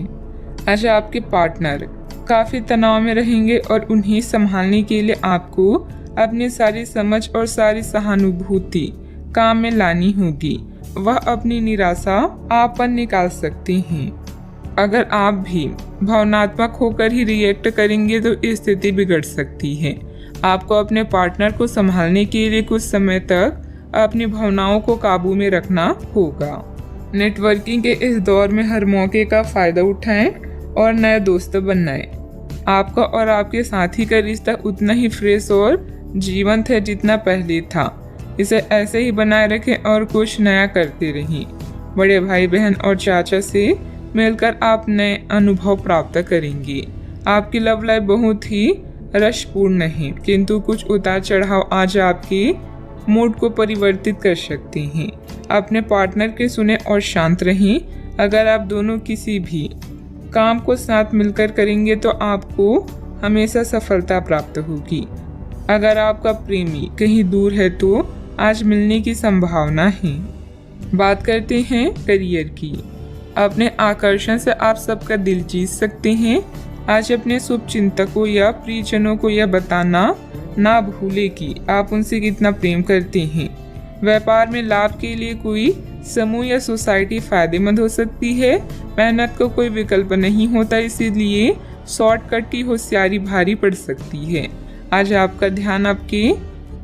Speaker 1: आज आपके पार्टनर काफी तनाव में रहेंगे और उन्हें संभालने के लिए आपको अपनी सारी समझ और सारी सहानुभूति काम में लानी होगी। वह अपनी निराशा आप पर निकाल सकती हैं। अगर आप भी भावनात्मक होकर ही रिएक्ट करेंगे तो स्थिति बिगड़ सकती है। आपको अपने पार्टनर को संभालने के लिए कुछ समय तक अपनी भावनाओं को काबू में रखना होगा। नेटवर्किंग के इस दौर में हर मौके का फायदा उठाएं और नए दोस्त बनाएं। आपका और आपके साथी का रिश्ता उतना ही फ्रेश और जीवंत है जितना पहले था। इसे ऐसे ही बनाए रखें और कुछ नया करते रहें। बड़े भाई बहन और चाचा से मिलकर आप नए अनुभव प्राप्त करेंगे। आपकी लव लाइफ बहुत ही रसपूर्ण है, किंतु कुछ उतार चढ़ाव आज आपके मूड को परिवर्तित कर सकते हैं। अपने पार्टनर के सुने और शांत रहें। अगर आप दोनों किसी भी काम को साथ मिलकर करेंगे तो आपको हमेशा सफलता प्राप्त होगी। अगर आपका प्रेमी कहीं दूर है तो आज मिलने की संभावना है। बात करते हैं करियर की। अपने आकर्षण से आप सबका दिल जीत सकते हैं। आज अपने शुभ चिंतकों या प्रियजनों को यह बताना ना भूले कि आप उनसे कितना प्रेम करते हैं। व्यापार में लाभ के लिए कोई समूह या सोसाइटी फायदेमंद हो सकती है। मेहनत को कोई विकल्प नहीं होता, इसीलिए शॉर्टकट की होशियारी भारी पड़ सकती है। आज आपका ध्यान आपके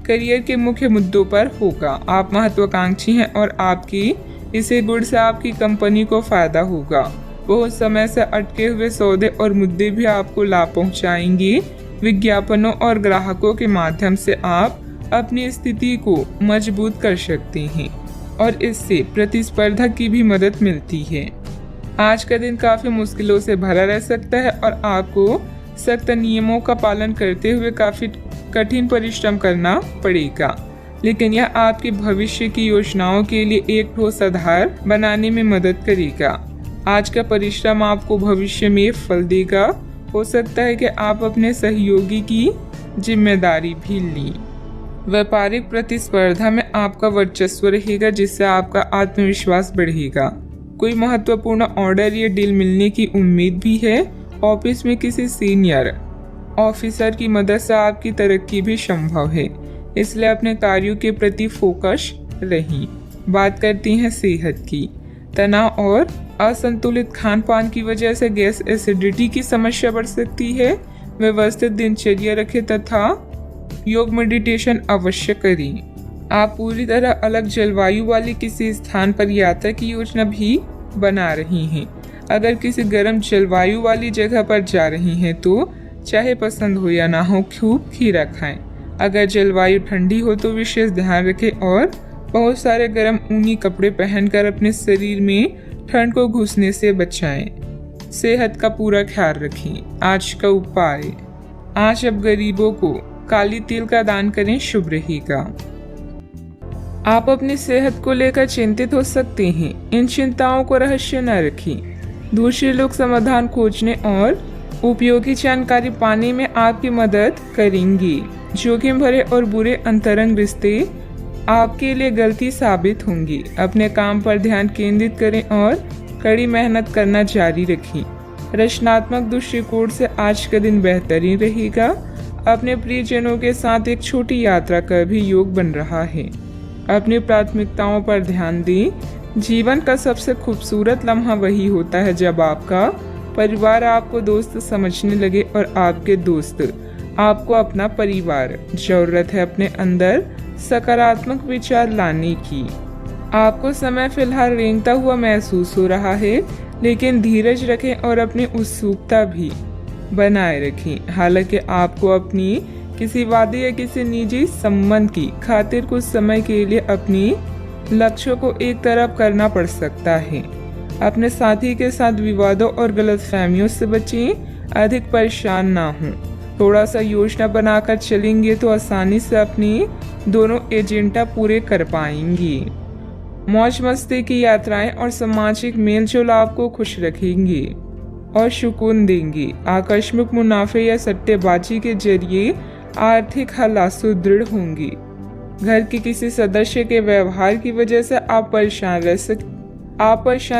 Speaker 1: करियर के मुख्य मुद्दों पर होगा। आप महत्वाकांक्षी हैं और आपकी इसे गुण से आपकी कंपनी को फायदा होगा। बहुत समय से अटके हुए सौदे और मुद्दे भी आपको लाभ पहुंचाएंगे। विज्ञापनों और ग्राहकों के माध्यम से आप अपनी स्थिति को मजबूत कर सकते हैं और इससे प्रतिस्पर्धा की भी मदद मिलती है। आज का दिन काफी मुश्किलों से भरा रह सकता है और आपको सख्त नियमों का पालन करते हुए काफी कठिन परिश्रम करना पड़ेगा, लेकिन यह आपके भविष्य की योजनाओं के लिए एक ठोस आधार बनाने में मदद करेगा। आज का परिश्रम आपको भविष्य में फल देगा। हो सकता है कि आप अपने सहयोगी की जिम्मेदारी भी ली। व्यापारिक प्रतिस्पर्धा में आपका वर्चस्व रहेगा, जिससे आपका आत्मविश्वास बढ़ेगा। कोई महत्वपूर्ण ऑर्डर या डील मिलने की उम्मीद भी है। ऑफिस में किसी सीनियर ऑफिसर की मदद से आपकी तरक्की भी संभव है, इसलिए अपने कार्यों के प्रति फोकस रहें। बात करती हैं सेहत की। तनाव और असंतुलित खान पान की वजह से गैस एसिडिटी की समस्या बढ़ सकती है। व्यवस्थित दिनचर्या रखें तथा योग मेडिटेशन अवश्य करें। आप पूरी तरह अलग जलवायु वाले किसी स्थान पर यात्रा की योजना भी बना रही हैं। अगर किसी गर्म जलवायु वाली जगह पर जा रही हैं तो चाहे पसंद हो या ना हो खूब खीरा खाएं। अगर जलवायु ठंडी हो तो विशेष ध्यान रखें और बहुत सारे गर्म ऊनी कपड़े पहनकर अपने शरीर में ठंड को घुसने से बचाएं। सेहत का पूरा ख्याल रखें। आज का उपाय, आज अब गरीबों को काली तिल का दान करें, शुभ रहेगा। आप अपनी सेहत को लेकर चिंतित हो सकते हैं। इन चिंताओं को रहस्य न रखें। दूसरे लोग समाधान खोजने और उपयोगी जानकारी पाने में आपकी मदद करेंगे। जोखिम भरे और बुरे अंतरंग रिश्ते आपके लिए गलती साबित होंगी। अपने काम पर ध्यान केंद्रित करें और कड़ी मेहनत करना जारी रखें। रचनात्मक दृष्टिकोण से आज का दिन बेहतरीन रहेगा। अपने प्रियजनों के साथ एक छोटी यात्रा का भी योग बन रहा है। अपनी प्राथमिकताओं पर ध्यान दें। जीवन का सबसे खूबसूरत लम्हा वही होता है जब आपका परिवार आपको दोस्त समझने लगे और आपके दोस्त आपको अपना परिवार। जरूरत है अपने अंदर सकारात्मक विचार लाने की। आपको समय फिलहाल रेंगता हुआ महसूस हो रहा है, लेकिन धीरज रखें और अपनी उत्सुकता भी बनाए रखें। हालांकि आपको अपनी किसी वादे या किसी निजी संबंध की खातिर कुछ समय के लिए अपनी लक्ष्यों को एक तरफ करना पड़ सकता है। अपने साथी के साथ विवादों और गलतफहमियों से बचें, अधिक परेशान ना हों। थोड़ा सा योजना बनाकर चलेंगे तो आसानी से अपनी दोनों एजेंडा पूरे कर पाएंगी। मौज मस्ती की यात्राएं और सामाजिक मेलजोल आपको खुश रखेंगी और सुकून देंगी। आकस्मिक मुनाफे या सट्टेबाजी के जरिए आर्थिक हालात सुदृढ़ होंगी। घर के किसी सदस्य के व्यवहार की वजह से आप परेशान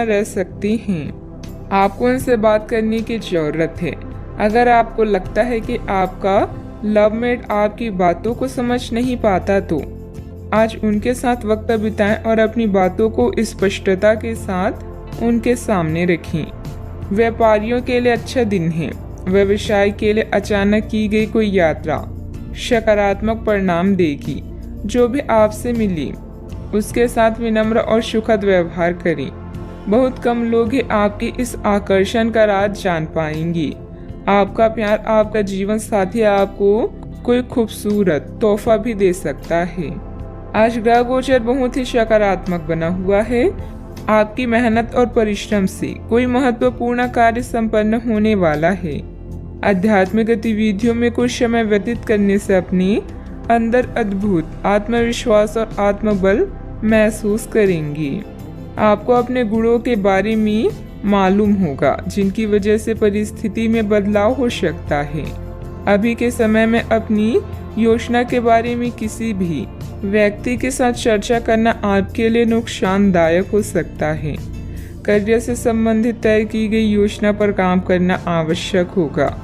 Speaker 1: रह सकती हैं। आपको उनसे बात करने की जरूरत है। अगर आपको लगता है कि आपका लवमेट आपकी बातों को समझ नहीं पाता तो आज उनके साथ वक्त बिताएं और अपनी बातों को स्पष्टता के साथ उनके सामने रखें। व्यापारियों के लिए अच्छा दिन है। व्यवसाय के लिए अचानक की गई कोई यात्रा सकारात्मक परिणाम देगी। जो भी आपसे मिली उसके साथ विनम्र और सुखद व्यवहार करें। बहुत कम लोग ही आपके इस आकर्षण का राज जान पाएंगे। आपका प्यार आपका जीवन साथी आपको कोई खूबसूरत तोहफा भी दे सकता है। आज ग्रह गोचर बहुत ही सकारात्मक बना हुआ है। आपकी मेहनत और परिश्रम से कोई महत्वपूर्ण कार्य संपन्न होने वाला है। आध्यात्मिक गतिविधियों में कुछ समय व्यतीत करने से अपने अंदर अद्भुत आत्मविश्वास और आत्मबल महसूस करेंगे। आपको अपने गुणों के बारे में मालूम होगा जिनकी वजह से परिस्थिति में बदलाव हो सकता है। अभी के समय में अपनी योजना के बारे में किसी भी व्यक्ति के साथ चर्चा करना आपके लिए नुकसानदायक हो सकता है। करियर से संबंधित तय की गई योजना पर काम करना आवश्यक होगा।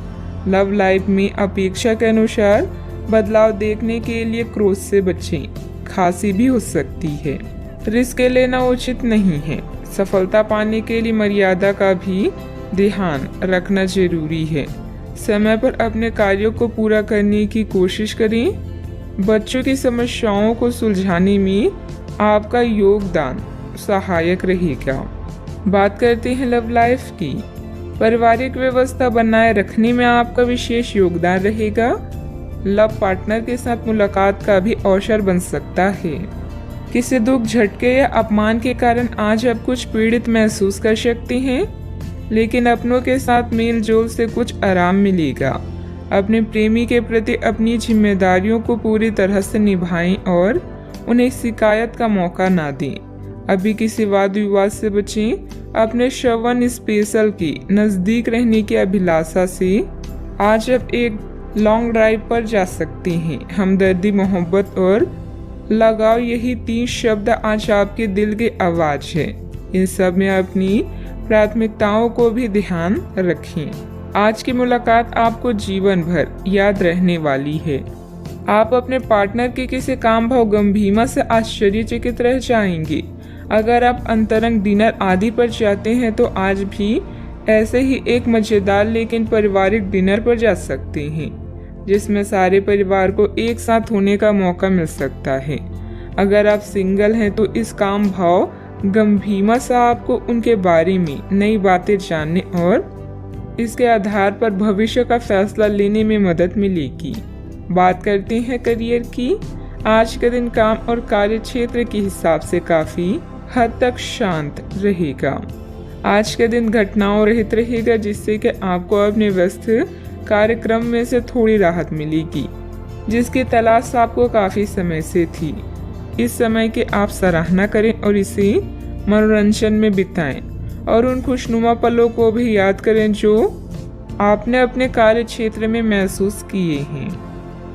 Speaker 1: लव लाइफ में अपेक्षा के अनुसार बदलाव देखने के लिए क्रोध से बचें। खांसी भी हो सकती है। रिस्क लेना उचित नहीं है। सफलता पाने के लिए मर्यादा का भी ध्यान रखना जरूरी है। समय पर अपने कार्यों को पूरा करने की कोशिश करें। बच्चों की समस्याओं को सुलझाने में आपका योगदान सहायक रहेगा। बात करते हैं लव लाइफ की। पारिवारिक व्यवस्था बनाए रखने में आपका विशेष योगदान रहेगा। लव पार्टनर के साथ मुलाकात का भी अवसर बन सकता है। किसी दुख, झटके या अपमान के कारण आज आप कुछ पीड़ित महसूस कर सकते हैं, लेकिन अपनों के साथ मेल जोल से कुछ आराम मिलेगा। अपने प्रेमी के प्रति अपनी जिम्मेदारियों को पूरी तरह से निभाएं और उन्हें शिकायत का मौका ना दें। अभी किसी वाद विवाद से बचें। अपने श्रवण स्पेशल की नज़दीक रहने की अभिलाषा से आज आप एक लॉन्ग ड्राइव पर जा सकते हैं। हमदर्दी, मोहब्बत और लगाव, यही 3 शब्द आज आपके दिल की आवाज़ है। इन सब में अपनी प्राथमिकताओं को भी ध्यान रखें। आज की मुलाकात आपको जीवन भर याद रहने वाली है। आप अपने पार्टनर के किसी काम भाव गंभीरता से आश्चर्यचकित रह जाएंगे। अगर आप अंतरंग डिनर आदि पर जाते हैं तो आज भी ऐसे ही एक मजेदार लेकिन पारिवारिक डिनर पर जा सकते हैं, जिसमें सारे परिवार को एक साथ होने का मौका मिल सकता है। अगर आप सिंगल हैं तो इस काम भाव गंभीरता से आपको उनके बारे में नई बातें जानने और इसके आधार पर भविष्य का फैसला लेने में मदद मिलेगी। बात करते हैं करियर की। आज का दिन काम और कार्य क्षेत्र के हिसाब से काफी हद तक शांत रहेगा। आज का दिन घटनाओं रहित रहेगा, जिससे कि आपको अपने व्यस्त कार्यक्रम में से थोड़ी राहत मिलेगी, जिसकी तलाश आपको काफी समय से थी। इस समय की आप सराहना करें और इसे मनोरंजन में बिताएं और उन खुशनुमा पलों को भी याद करें जो आपने अपने कार्य क्षेत्र में महसूस किए हैं।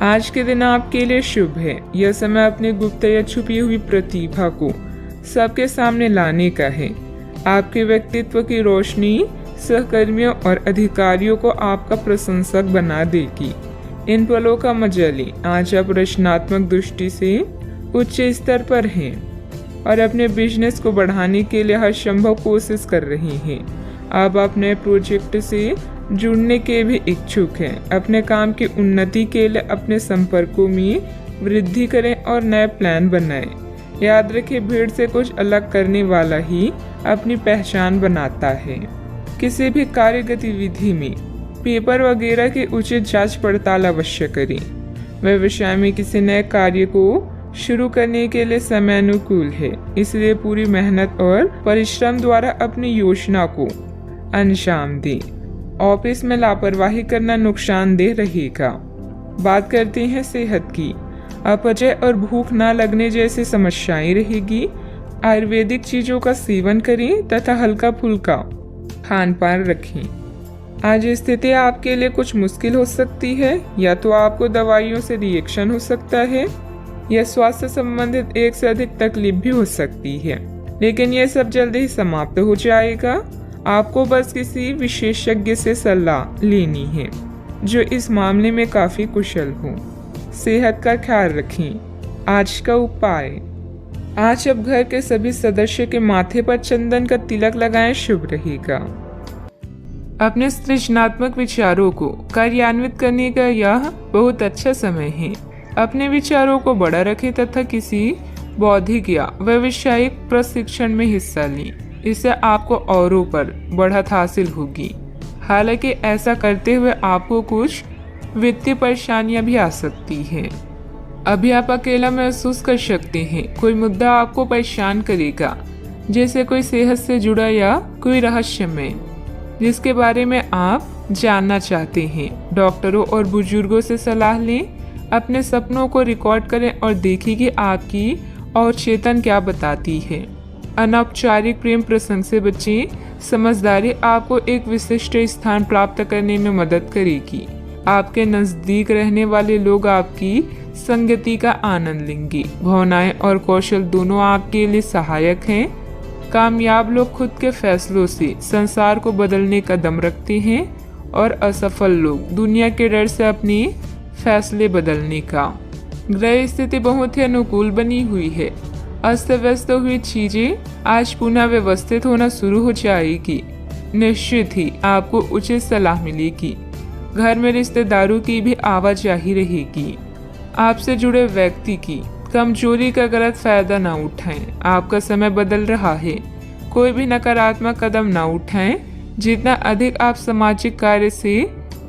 Speaker 1: आज के दिन आपके लिए शुभ है। यह समय अपने गुप्त या छुपी हुई प्रतिभा को सबके सामने लाने का है। आपके व्यक्तित्व की रोशनी सहकर्मियों और अधिकारियों को आपका प्रशंसक बना देगी। इन पलों का मजा लें। आज आप रचनात्मक दृष्टि से उच्च स्तर पर हैं और अपने बिजनेस को बढ़ाने के लिए हर संभव कोशिश कर रहे हैं। आप अपने प्रोजेक्ट से जुड़ने के भी इच्छुक हैं। अपने काम की उन्नति के लिए अपने संपर्कों में वृद्धि करें और नए प्लान बनाएं। याद रखें, भीड़ से कुछ अलग करने वाला ही अपनी पहचान बनाता है। किसी भी कार्य गतिविधि में पेपर वगैरह की उचित जांच पड़ताल अवश्य करें। व्यवसाय में किसी नए कार्य को शुरू करने के लिए समय अनुकूल है, इसलिए पूरी मेहनत और परिश्रम द्वारा अपनी योजना को अंजाम दें। ऑफिस में लापरवाही करना नुकसानदेह रहेगा। बात करते हैं सेहत की। अपचय और भूख न लगने जैसी समस्याएं रहेगी। आयुर्वेदिक चीजों का सेवन करें तथा हल्का फुल्का खान पान रखें। आज स्थिति आपके लिए कुछ मुश्किल हो सकती है, या तो आपको दवाइयों से रिएक्शन हो सकता है या स्वास्थ्य संबंधित एक से अधिक तकलीफ भी हो सकती है, लेकिन यह सब जल्दी ही समाप्त हो जाएगा। आपको बस किसी विशेषज्ञ से सलाह लेनी है जो इस मामले में काफी कुशल हो। सेहत का ख्याल रखें। आज का उपाय, आज अब घर के सभी सदस्य के माथे पर चंदन का तिलक लगाएं, शुभ रहेगा। अपने सृजनात्मक विचारों को कार्यान्वित करने का यह बहुत अच्छा समय है। अपने विचारों को बड़ा रखें तथा किसी बौद्धिक या व्यावसायिक प्रशिक्षण में हिस्सा लें। इससे आपको औरों पर बढ़त हासिल होगी। हालांकि ऐसा करते हुए आपको कुछ वित्तीय परेशानियां भी आ सकती हैं। अभी आप अकेला महसूस कर सकते हैं। कोई मुद्दा आपको परेशान करेगा, जैसे कोई सेहत से जुड़ा या कोई रहस्यमय जिसके बारे में आप जानना चाहते हैं। डॉक्टरों और बुजुर्गों से सलाह लें। अपने सपनों को रिकॉर्ड करें और देखें कि आपकी अवचेतन क्या बताती है। अनौपचारिक प्रेम प्रसंग से बचें। समझदारी आपको एक विशिष्ट स्थान प्राप्त करने में मदद करेगी। आपके नजदीक रहने वाले लोग आपकी संगति का आनंद लेंगे। भावनाएं और कौशल दोनों आपके लिए सहायक हैं। कामयाब लोग खुद के फैसलों से संसार को बदलने का दम रखते हैं और असफल लोग दुनिया के डर से अपने फैसले बदलने का। ग्रह स्थिति बहुत ही अनुकूल बनी हुई है। अस्त व्यस्त हुई चीजें आज पुनः व्यवस्थित होना शुरू हो जाएगी। निश्चित ही आपको उचित सलाह मिलेगी। घर में रिश्तेदारों की भी आवाजाही रहेगी। आपसे जुड़े व्यक्ति की कमजोरी का गलत फायदा न उठाएं। आपका समय बदल रहा है। कोई भी नकारात्मक कदम न उठाएं। जितना अधिक आप सामाजिक कार्य से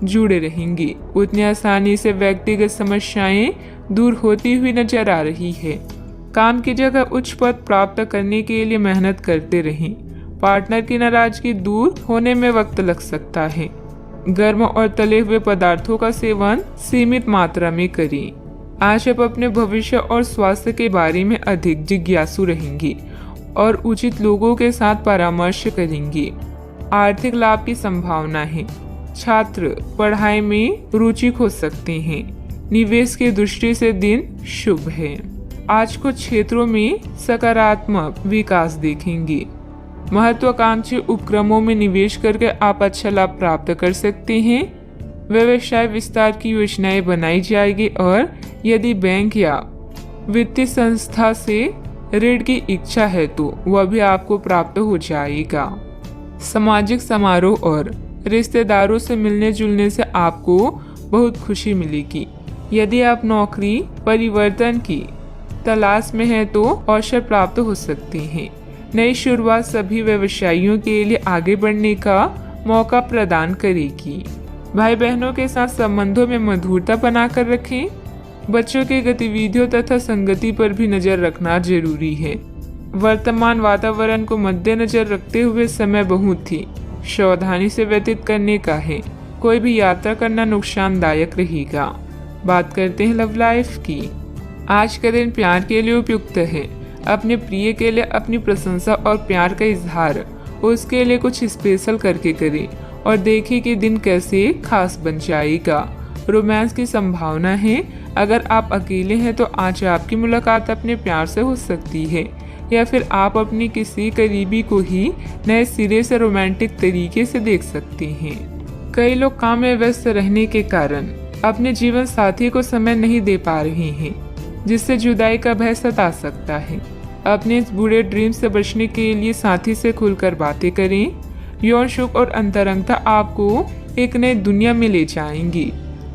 Speaker 1: जुड़े रहेंगे, उतनी आसानी से व्यक्तिगत समस्याएं दूर होती हुई नजर आ रही है। काम की जगह उच्च पद प्राप्त करने के लिए मेहनत करते रहें। पार्टनर की नाराजगी दूर होने में वक्त लग सकता है। गर्म और तले हुए पदार्थों का सेवन सीमित मात्रा में करें। आज आप अपने भविष्य और स्वास्थ्य के बारे में अधिक जिज्ञासु रहेंगे और उचित लोगों के साथ परामर्श करेंगे। आर्थिक लाभ की संभावना है। छात्र पढ़ाई में रुचि खो सकते हैं। निवेश की दृष्टि से दिन शुभ है। आज कुछ क्षेत्रों में सकारात्मक विकास देखेंगे। महत्वाकांक्षी उपक्रमों में निवेश करके आप अच्छा लाभ प्राप्त कर सकते हैं। व्यवसाय विस्तार की योजनाएं बनाई जाएगी और यदि बैंक या वित्तीय संस्था से ऋण की इच्छा है तो वह भी आपको प्राप्त हो जाएगा। सामाजिक समारोह और रिश्तेदारों से मिलने जुलने से आपको बहुत खुशी मिलेगी। यदि आप नौकरी परिवर्तन की तलाश में हैं तो अवसर प्राप्त हो सकते हैं। नई शुरुआत सभी व्यवसायियों के लिए आगे बढ़ने का मौका प्रदान करेगी। भाई बहनों के साथ संबंधों में मधुरता बनाकर रखें। बच्चों की गतिविधियों तथा संगति पर भी नजर रखना जरूरी है। वर्तमान वातावरण को मद्देनजर रखते हुए समय बहुत ही सावधानी से व्यतीत करने का है। कोई भी यात्रा करना नुकसानदायक रहेगा। बात करते हैं लव लाइफ की। आज का दिन प्यार के लिए उपयुक्त है। अपने प्रिय के लिए अपनी प्रशंसा और प्यार का इजहार उसके लिए कुछ स्पेशल करके करें और देखिए कि दिन कैसे खास बन जाएगा। रोमांस की संभावना है। अगर आप अकेले हैं तो आज आपकी मुलाकात अपने प्यार से हो सकती है, या फिर आप अपनी किसी करीबी को ही नए सिरे से रोमांटिक तरीके से देख सकते हैं। कई लोग काम में व्यस्त रहने के कारण अपने जीवन साथी को समय नहीं दे पा रहे हैं, जिससे जुदाई का भय सता सकता है। अपने इस बुरे ड्रीम से बचने के लिए साथी से खुलकर बातें करें। यौन सुख और अंतरंगता आपको एक नई दुनिया में ले जाएंगी।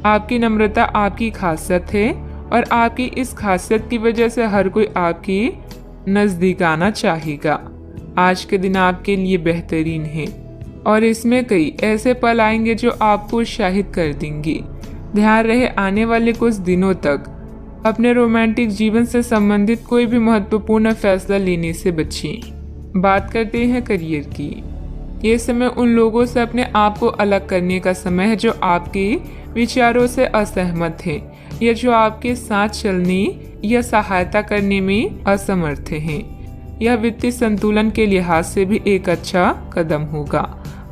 Speaker 1: आपकी नम्रता आपकी खासियत है और आपकी इस खासियत की वजह से हर कोई आपके नजदीक आना चाहेगा। आज के दिन आपके लिए बेहतरीन है और इसमें कई ऐसे पल आएंगे जो आपको उत्साहित कर देंगे। ध्यान रहे आने वाले कुछ दिनों तक अपने रोमांटिक जीवन से संबंधित कोई भी महत्वपूर्ण फैसला लेने से बचें। बात करते हैं करियर की। ये समय उन लोगों से अपने आप को अलग करने का समय है जो आपके विचारों से असहमत हैं या जो आपके साथ चलने या सहायता करने में असमर्थ हैं। यह वित्तीय संतुलन के लिहाज से भी एक अच्छा कदम होगा।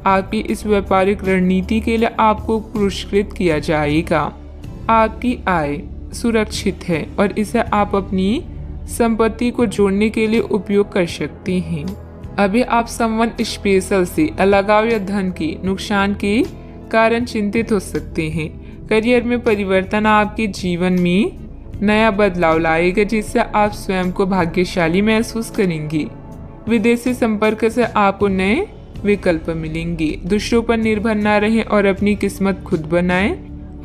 Speaker 1: आपकी इस व्यापारिक रणनीति के लिए आपको पुरस्कृत किया जाएगा। आपकी आय सुरक्षित है और इसे आप अपनी संपत्ति को जोड़ने के लिए उपयोग कर सकते हैं। अभी आप समवन स्पेशल से अलगाव या धन के नुकसान के कारण चिंतित हो सकते हैं। करियर में परिवर्तन आपके जीवन में नया बदलाव लाएगा जिससे आप स्वयं को भाग्यशाली महसूस करेंगे। विदेशी संपर्क से आपको नए विकल्प मिलेंगे। दूसरों पर निर्भर न रहें और अपनी किस्मत खुद बनाएं।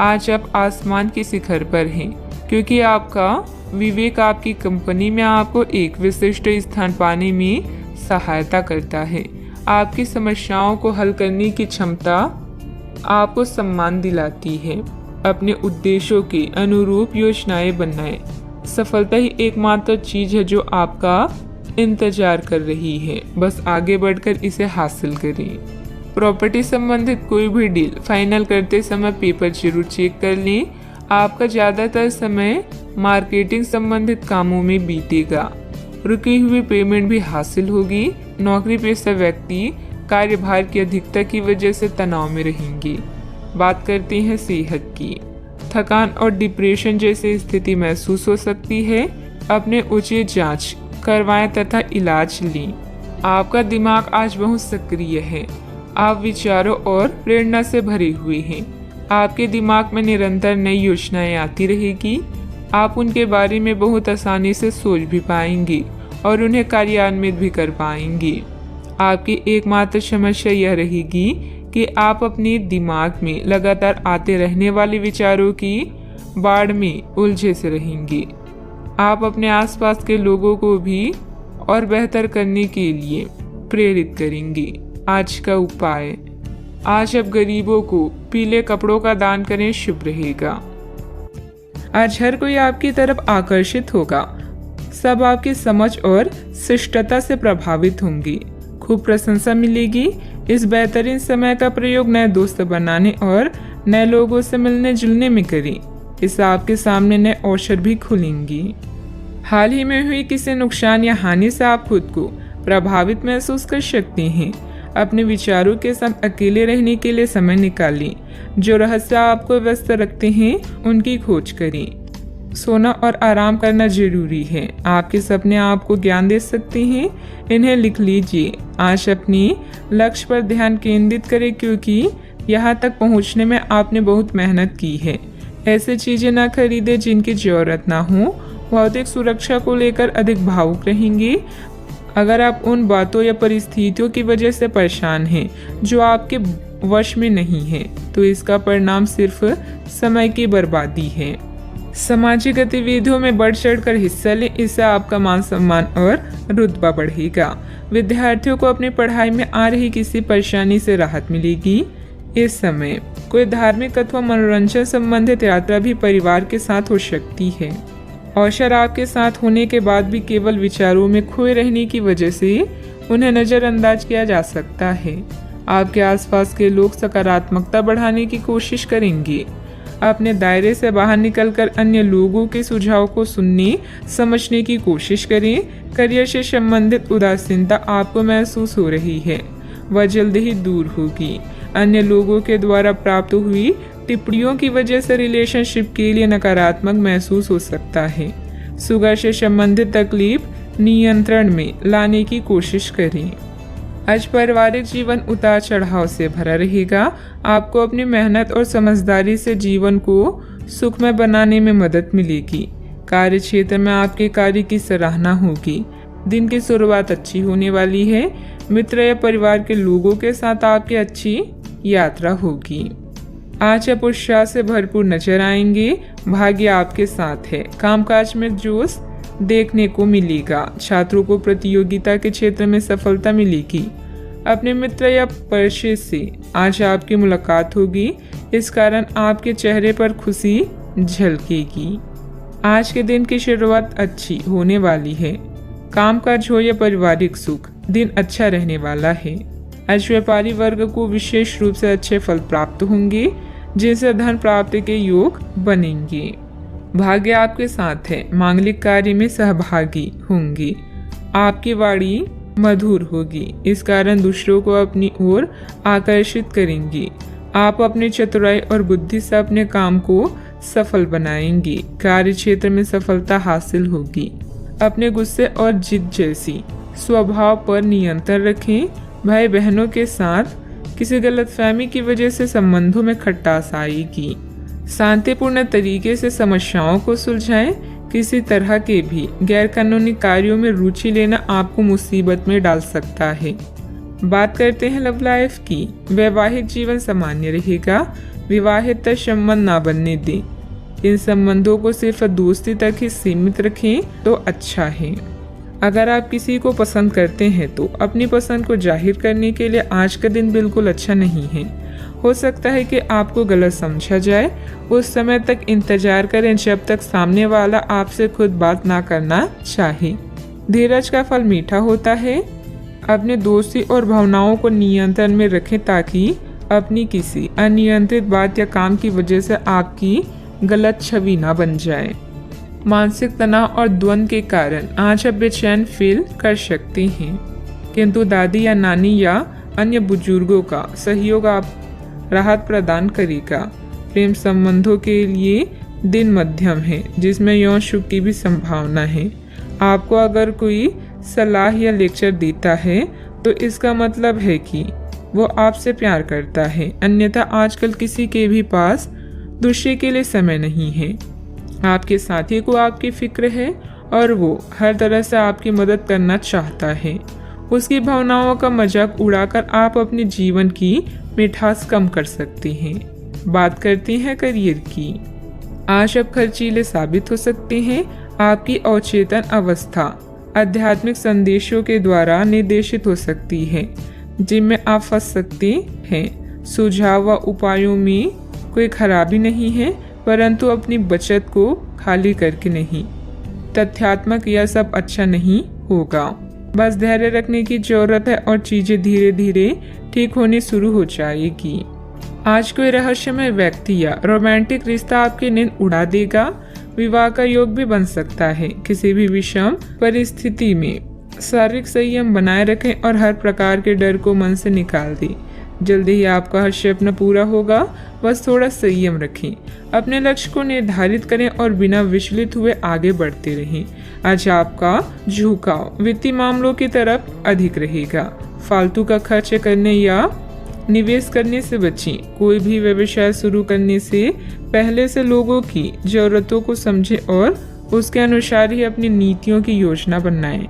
Speaker 1: आज आप आसमान के शिखर पर हैं क्योंकि आपका विवेक आपकी कंपनी में आपको एक विशिष्ट स्थान पाने में सहायता करता है। आपकी समस्याओं को हल करने की क्षमता आपको सम्मान दिलाती है। अपने उद्देश्यों के अनुरूप योजनाएं बनाएं। सफलता ही एकमात्र चीज है जो आपका इंतजार कर रही है, बस आगे बढ़कर इसे हासिल करें। प्रॉपर्टी संबंधित कोई भी डील फाइनल करते समय पेपर जरूर चेक कर लें। आपका ज़्यादातर समय मार्केटिंग संबंधित कामों में बीतेगा। रुकी हुई पेमेंट भी हासिल होगी। नौकरी पेशा व्यक्ति कार्यभार की अधिकता की वजह से तनाव में रहेंगे। बात करते हैं सेहत की। थकान और डिप्रेशन जैसी स्थिति महसूस हो सकती है। अपने उचित जांच करवाएं तथा इलाज लें। आपका दिमाग आज बहुत सक्रिय है। आप विचारों और प्रेरणा से भरे हुए हैं। आपके दिमाग में निरंतर नई योजनाएं आती रहेगी। आप उनके बारे में बहुत आसानी से सोच भी पाएंगे और उन्हें कार्यान्वित भी कर पाएंगे। आपकी एकमात्र समस्या यह रहेगी कि आप अपने दिमाग में लगातार आते रहने वाले विचारों की बाढ़ में उलझे से रहेंगे। आप अपने आसपास के लोगों को भी और बेहतर करने के लिए प्रेरित करेंगे। आज का उपाय, आज आप गरीबों को पीले कपड़ों का दान करें, शुभ रहेगा। आज हर कोई आपकी तरफ आकर्षित होगा। सब आपकी समझ और शिष्टता से प्रभावित होंगे। खूब प्रशंसा मिलेगी। इस बेहतरीन समय का प्रयोग नए दोस्त बनाने और नए लोगों से मिलने जुलने में करें। इससे आपके सामने नए अवसर भी खुलेंगे। हाल ही में हुई किसी नुकसान या हानि से आप खुद को प्रभावित महसूस कर सकते हैं। अपने विचारों के साथ अकेले रहने के लिए समय निकालें। जो रहस्य आपको व्यस्त रखते हैं उनकी खोज करें। सोना और आराम करना जरूरी है। आपके सपने आपको ज्ञान दे सकते हैं, इन्हें लिख लीजिए। आज अपने लक्ष्य पर ध्यान केंद्रित करें क्योंकि यहाँ तक पहुँचने में आपने बहुत मेहनत की है। ऐसे चीजें ना खरीदें जिनकी जरूरत ना हो। भौतिक सुरक्षा को लेकर अधिक भावुक रहेंगे। अगर आप उन बातों या परिस्थितियों की वजह से परेशान हैं जो आपके वश में नहीं है तो इसका परिणाम सिर्फ समय की बर्बादी है। सामाजिक गतिविधियों में बढ़ चढ़कर हिस्सा लें, इससे आपका मान सम्मान और रुतबा बढ़ेगा। विद्यार्थियों को अपनी पढ़ाई में आ रही किसी परेशानी से राहत मिलेगी। इस समय कोई धार्मिक अथवा मनोरंजन संबंधित यात्रा भी परिवार के साथ हो सकती है। अवसर आपके साथ होने के बाद भी केवल विचारों में खोए रहने की वजह से उन्हें नज़रअंदाज किया जा सकता है। आपके आसपास के लोग सकारात्मकता बढ़ाने की कोशिश करेंगे। अपने दायरे से बाहर निकलकर अन्य लोगों के सुझाव को सुनने समझने की कोशिश करें। करियर से संबंधित उदासीनता आपको महसूस हो रही है, वह जल्द ही दूर होगी। अन्य लोगों के द्वारा प्राप्त हुई टिप्पणियों की वजह से रिलेशनशिप के लिए नकारात्मक महसूस हो सकता है। शुगर से संबंधित तकलीफ नियंत्रण में लाने की कोशिश करें। आज पारिवारिक जीवन उतार चढ़ाव से भरा रहेगा। आपको अपनी मेहनत और समझदारी से जीवन को सुखमय बनाने में मदद मिलेगी। कार्य क्षेत्र में आपके कार्य की सराहना होगी। दिन की शुरुआत अच्छी होने वाली है। मित्र या परिवार के लोगों के साथ आपकी अच्छी यात्रा होगी। आज आप उत्साह से भरपूर नजर आएंगे। भाग्य आपके साथ है। कामकाज में जोश देखने को मिलेगा। छात्रों को प्रतियोगिता के क्षेत्र में सफलता मिलेगी। अपने मित्र या परिचित से आज आपकी मुलाकात होगी। इस कारण आपके चेहरे पर खुशी झलकेगी। आज के दिन की शुरुआत अच्छी होने वाली है। कामकाज हो या पारिवारिक सुख, दिन अच्छा रहने वाला है। आज व्यापारी वर्ग को विशेष रूप से अच्छे फल प्राप्त होंगे, जिनसे धन प्राप्ति के योग बनेंगे। भाग्य आपके साथ है, मांगलिक कार्य में सहभागी होंगे। आपकी वाणी मधुर होगी, इस कारण दूसरों को अपनी ओर आकर्षित करेंगी। आप अपनी चतुराई और बुद्धि से अपने काम को सफल बनाएंगी। कार्य क्षेत्र में सफलता हासिल होगी। अपने गुस्से और जिद जैसी स्वभाव पर नियंत्रण रखें। भाई बहनों के साथ किसी गलतफहमी की वजह से संबंधों में खटास आएगी। शांतिपूर्ण तरीके से समस्याओं को सुलझाएं। किसी तरह के भी गैरकानूनी कार्यों में रुचि लेना आपको मुसीबत में डाल सकता है। बात करते हैं लव लाइफ की। वैवाहिक जीवन सामान्य रहेगा। विवाहित संबंध ना बनने दें। इन संबंधों को सिर्फ दोस्ती तक ही सीमित रखें तो अच्छा है। अगर आप किसी को पसंद करते हैं तो अपनी पसंद को जाहिर करने के लिए आज का दिन बिल्कुल अच्छा नहीं है। हो सकता है कि आपको गलत समझा जाए। उस समय तक इंतजार करें जब तक सामने वाला आपसे खुद बात ना करना चाहे। धीरज का फल मीठा होता है। अपने दोस्ती और भावनाओं को नियंत्रण में रखें ताकि अपनी किसी अनियंत्रित बात या काम की वजह से आपकी गलत छवि ना बन जाए। मानसिक तनाव और द्वंद्व के कारण आज आप बेचैन फील कर सकते हैं, किंतु दादी या नानी या अन्य बुजुर्गों का सहयोग आप राहत प्रदान करेगा। प्रेम संबंधों के लिए दिन मध्यम है, जिसमें यौन सुख की भी संभावना है। आपको अगर कोई सलाह या लेक्चर देता है तो इसका मतलब है कि वो आपसे प्यार करता है, अन्यथा आजकल किसी के भी पास दूसरे के लिए समय नहीं है। आपके साथी को आपकी फिक्र है और वो हर तरह से आपकी मदद करना चाहता है। उसकी भावनाओं का मजाक उड़ाकर आप अपने जीवन की मिठास कम कर सकते हैं। बात करते हैं करियर की। आज आप खर्चीले साबित हो सकते हैं। आपकी अवचेतन अवस्था आध्यात्मिक संदेशों के द्वारा निर्देशित हो सकती है, जिनमें आप फंस सकते हैं। सुझाव व उपायों में कोई खराबी नहीं है, परंतु अपनी बचत को खाली करके नहीं। तथ्यात्मक यह सब अच्छा नहीं होगा। बस धैर्य रखने की जरूरत है और चीजें धीरे धीरे ठीक होनी शुरू हो जाएगी। आज कोई रहस्यमय व्यक्ति या रोमांटिक रिश्ता आपकी नींद उड़ा देगा। विवाह का योग भी बन सकता है। किसी भी विषम परिस्थिति में शारीरिक संयम बनाए रखें और हर प्रकार के डर को मन से निकाल दें। जल्दी ही आपका हर सपना पूरा होगा, बस थोड़ा संयम रखें। अपने लक्ष्य को निर्धारित करें और बिना विचलित हुए आगे बढ़ते रहें। आज आपका झुकाव वित्तीय मामलों की तरफ अधिक रहेगा। फालतू का खर्च करने या निवेश करने से बचें। कोई भी व्यवसाय शुरू करने से पहले से लोगों की जरूरतों को समझें और उसके अनुसार ही अपनी नीतियों की योजना बनाएं।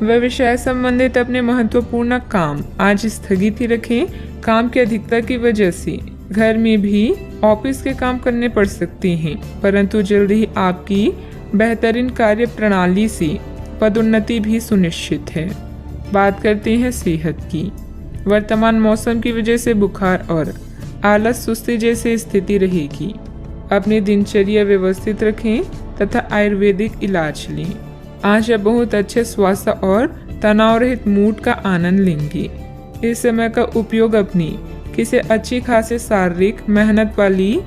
Speaker 1: व्यवसाय संबंधित अपने महत्वपूर्ण काम आज स्थगित ही रखें। काम की अधिकता की वजह से घर में भी ऑफिस के काम करने पड़ सकते हैं, परंतु जल्द ही आपकी बेहतरीन कार्य प्रणाली से पदोन्नति भी सुनिश्चित है। बात करते हैं सेहत की। वर्तमान मौसम की वजह से बुखार और आलस सुस्ती जैसी स्थिति रहेगी। अपनी दिनचर्या व्यवस्थित रखें तथा आयुर्वेदिक इलाज लें। आज आप बहुत अच्छे स्वास्थ्य और तनाव रहित मूड का आनंद लेंगे। इस समय का उपयोग अपनी किसी अच्छी खासी शारीरिक मेहनत वाली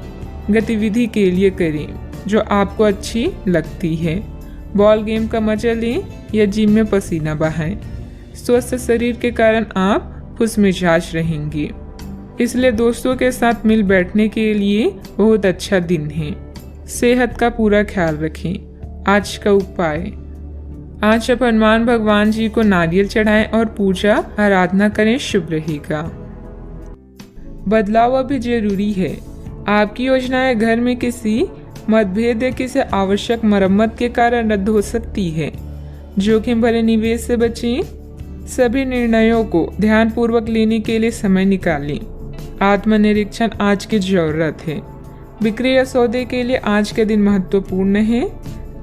Speaker 1: गतिविधि के लिए करें जो आपको अच्छी लगती है। बॉल गेम का मजा लें या जिम में पसीना बहाएं। स्वस्थ शरीर के कारण आप खुशमिजाज रहेंगे, इसलिए दोस्तों के साथ मिल बैठने के लिए बहुत अच्छा दिन है। सेहत का पूरा ख्याल रखें। आज का उपाय, आज आप हनुमान भगवान जी को नारियल चढ़ाएं और पूजा आराधना करें, शुभ रहेगा। बदलाव अभी जरूरी है। आपकी योजनाएं घर में किसी मतभेद या किसी आवश्यक मरम्मत के कारण रद्द हो सकती है। जोखिम भरे निवेश से बचें। सभी निर्णयों को ध्यानपूर्वक लेने के लिए समय निकालें। आत्मनिरीक्षण आज की जरूरत है। बिक्री या सौदे के लिए आज के दिन महत्वपूर्ण है।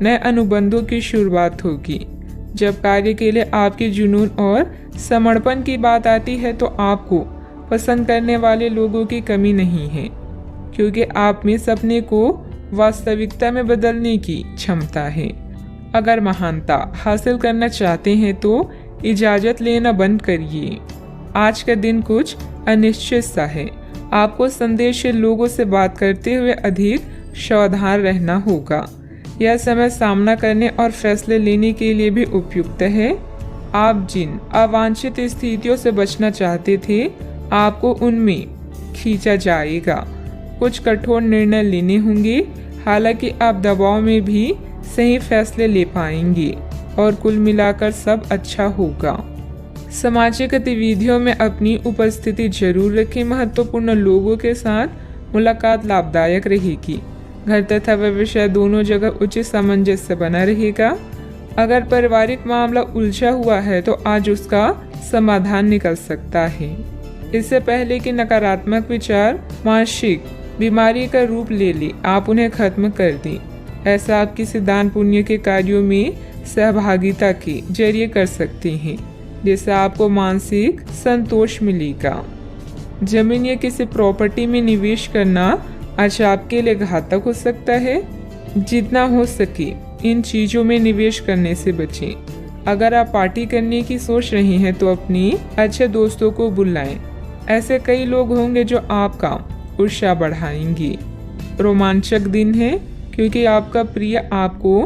Speaker 1: नए अनुबंधों की शुरुआत होगी। जब कार्य के लिए आपकी जुनून और समर्पण की बात आती है तो आपको पसंद करने वाले लोगों की कमी नहीं है, क्योंकि आप में सपने को वास्तविकता में बदलने की क्षमता है। अगर महानता हासिल करना चाहते हैं तो इजाज़त लेना बंद करिए। आज का दिन कुछ अनिश्चित सा है। आपको संदेश लोगों से बात करते हुए अधिक सावधान रहना होगा। यह समय सामना करने और फैसले लेने के लिए भी उपयुक्त है। आप जिन अवांछित स्थितियों से बचना चाहते थे, आपको उनमें खींचा जाएगा। कुछ कठोर निर्णय लेने होंगे, हालांकि आप दबाव में भी सही फैसले ले पाएंगे और कुल मिलाकर सब अच्छा होगा। सामाजिक गतिविधियों में अपनी उपस्थिति जरूर रखें। महत्वपूर्ण लोगों के साथ मुलाकात लाभदायक रहेगी। घर तथा व्यवसाय दोनों जगह उचित सामंजस्य बना रहेगा। अगर पारिवारिक मामला उलझा हुआ है तो आज उसका समाधान निकल सकता है। इससे पहले कि नकारात्मक विचार मानसिक बीमारी का रूप ले ले, आप उन्हें खत्म कर दें। ऐसा आप किसी दान पुण्य के कार्यों में सहभागिता के जरिए कर सकते हैं, जिससे आपको मानसिक संतोष मिलेगा। जमीन या किसी प्रॉपर्टी में निवेश करना आज आपके लिए घातक हो सकता है। जितना हो सके इन चीजों में निवेश करने से बचें। अगर आप पार्टी करने की सोच रहे हैं तो अपनी अच्छे दोस्तों को बुलाएं। ऐसे कई लोग होंगे जो आपका उत्साह बढ़ाएंगे। रोमांचक दिन है क्योंकि आपका प्रिय आपको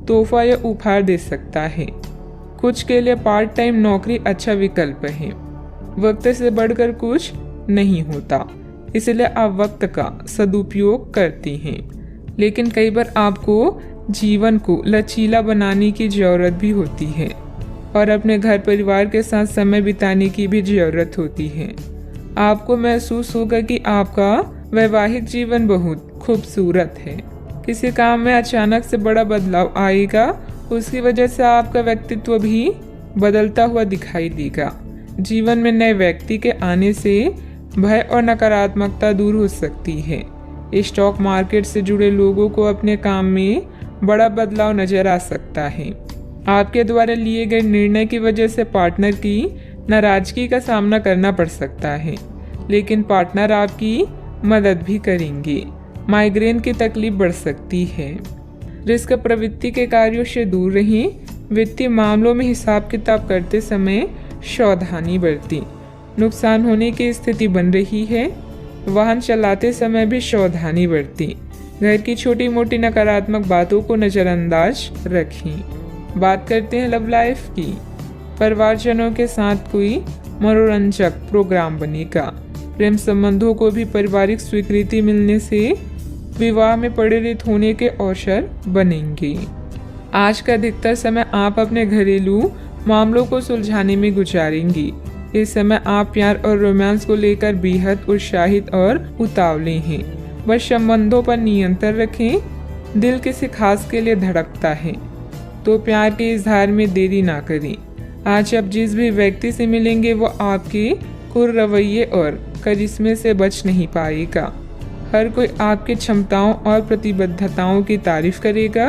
Speaker 1: तोहफा या उपहार दे सकता है। कुछ के लिए पार्ट टाइम नौकरी अच्छा विकल्प है। वक्त से बढ़कर कुछ नहीं होता, इसलिए आप वक्त का सदुपयोग करते हैं। लेकिन कई बार आपको जीवन को लचीला बनाने की जरूरत भी होती है और अपने घर परिवार के साथ समय बिताने की भी जरूरत होती है। आपको महसूस होगा कि आपका वैवाहिक जीवन बहुत खूबसूरत है। किसी काम में अचानक से बड़ा बदलाव आएगा, उसकी वजह से आपका व्यक्तित्व भी बदलता हुआ दिखाई देगा। जीवन में नए व्यक्ति के आने से भय और नकारात्मकता दूर हो सकती है। स्टॉक मार्केट से जुड़े लोगों को अपने काम में बड़ा बदलाव नजर आ सकता है। आपके द्वारा लिए गए निर्णय की वजह से पार्टनर की नाराजगी का सामना करना पड़ सकता है, लेकिन पार्टनर आपकी मदद भी करेंगे। माइग्रेन की तकलीफ बढ़ सकती है। रिस्क प्रवृत्ति के कार्यों से दूर रहें। वित्तीय मामलों में हिसाब किताब करते समय सावधानी बरतें। नुकसान होने की स्थिति बन रही है। वाहन चलाते समय भी सावधानी बरतें। घर की छोटी मोटी नकारात्मक बातों को नज़रअंदाज रखें। बात करते हैं लव लाइफ की। परिवारजनों के साथ कोई मनोरंजक प्रोग्राम बनेगा। प्रेम संबंधों को भी पारिवारिक स्वीकृति मिलने से विवाह में परिणत होने के अवसर बनेंगे। आज का अधिकतर समय आप अपने घरेलू मामलों को सुलझाने में गुजारेंगे। इस समय आप प्यार और रोमांस को लेकर बेहद उत्साहित और उतावले हैं। बस संबंधों पर नियंत्रण रखें। दिल किसी खास के लिए धड़कता है तो प्यार के इजहार में देरी ना करें। आज आप जिस भी व्यक्ति से मिलेंगे वो आपके खुर रवैये और करिश्मे से बच नहीं पाएगा। हर कोई आपकी क्षमताओं और प्रतिबद्धताओं की तारीफ करेगा।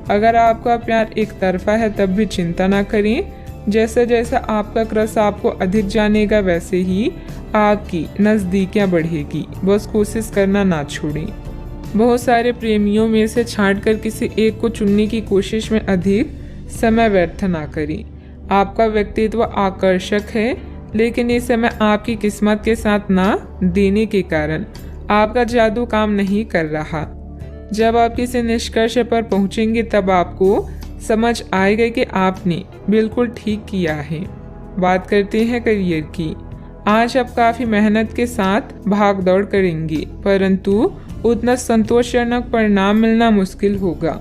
Speaker 1: अगर आपका प्यार एक तरफा है तब भी चिंता ना करें। जैसे जैसा आपका क्रश आपको अधिक जानेगा वैसे ही आपकी नज़दीकियाँ बढ़ेगी। बस कोशिश करना ना छोड़ें। बहुत सारे प्रेमियों में से छांटकर किसी एक को चुनने की कोशिश में अधिक समय व्यर्थ ना करें। आपका व्यक्तित्व आकर्षक है, लेकिन इस समय आपकी किस्मत के साथ ना देने के कारण आपका जादू काम नहीं कर रहा। जब आप किसी निष्कर्ष पर पहुंचेंगे तब आपको समझ आएगा कि आपने बिल्कुल ठीक किया है। बात करते हैं करियर की। आज आप काफ़ी मेहनत के साथ भाग दौड़ करेंगे, परंतु उतना संतोषजनक परिणाम मिलना मुश्किल होगा।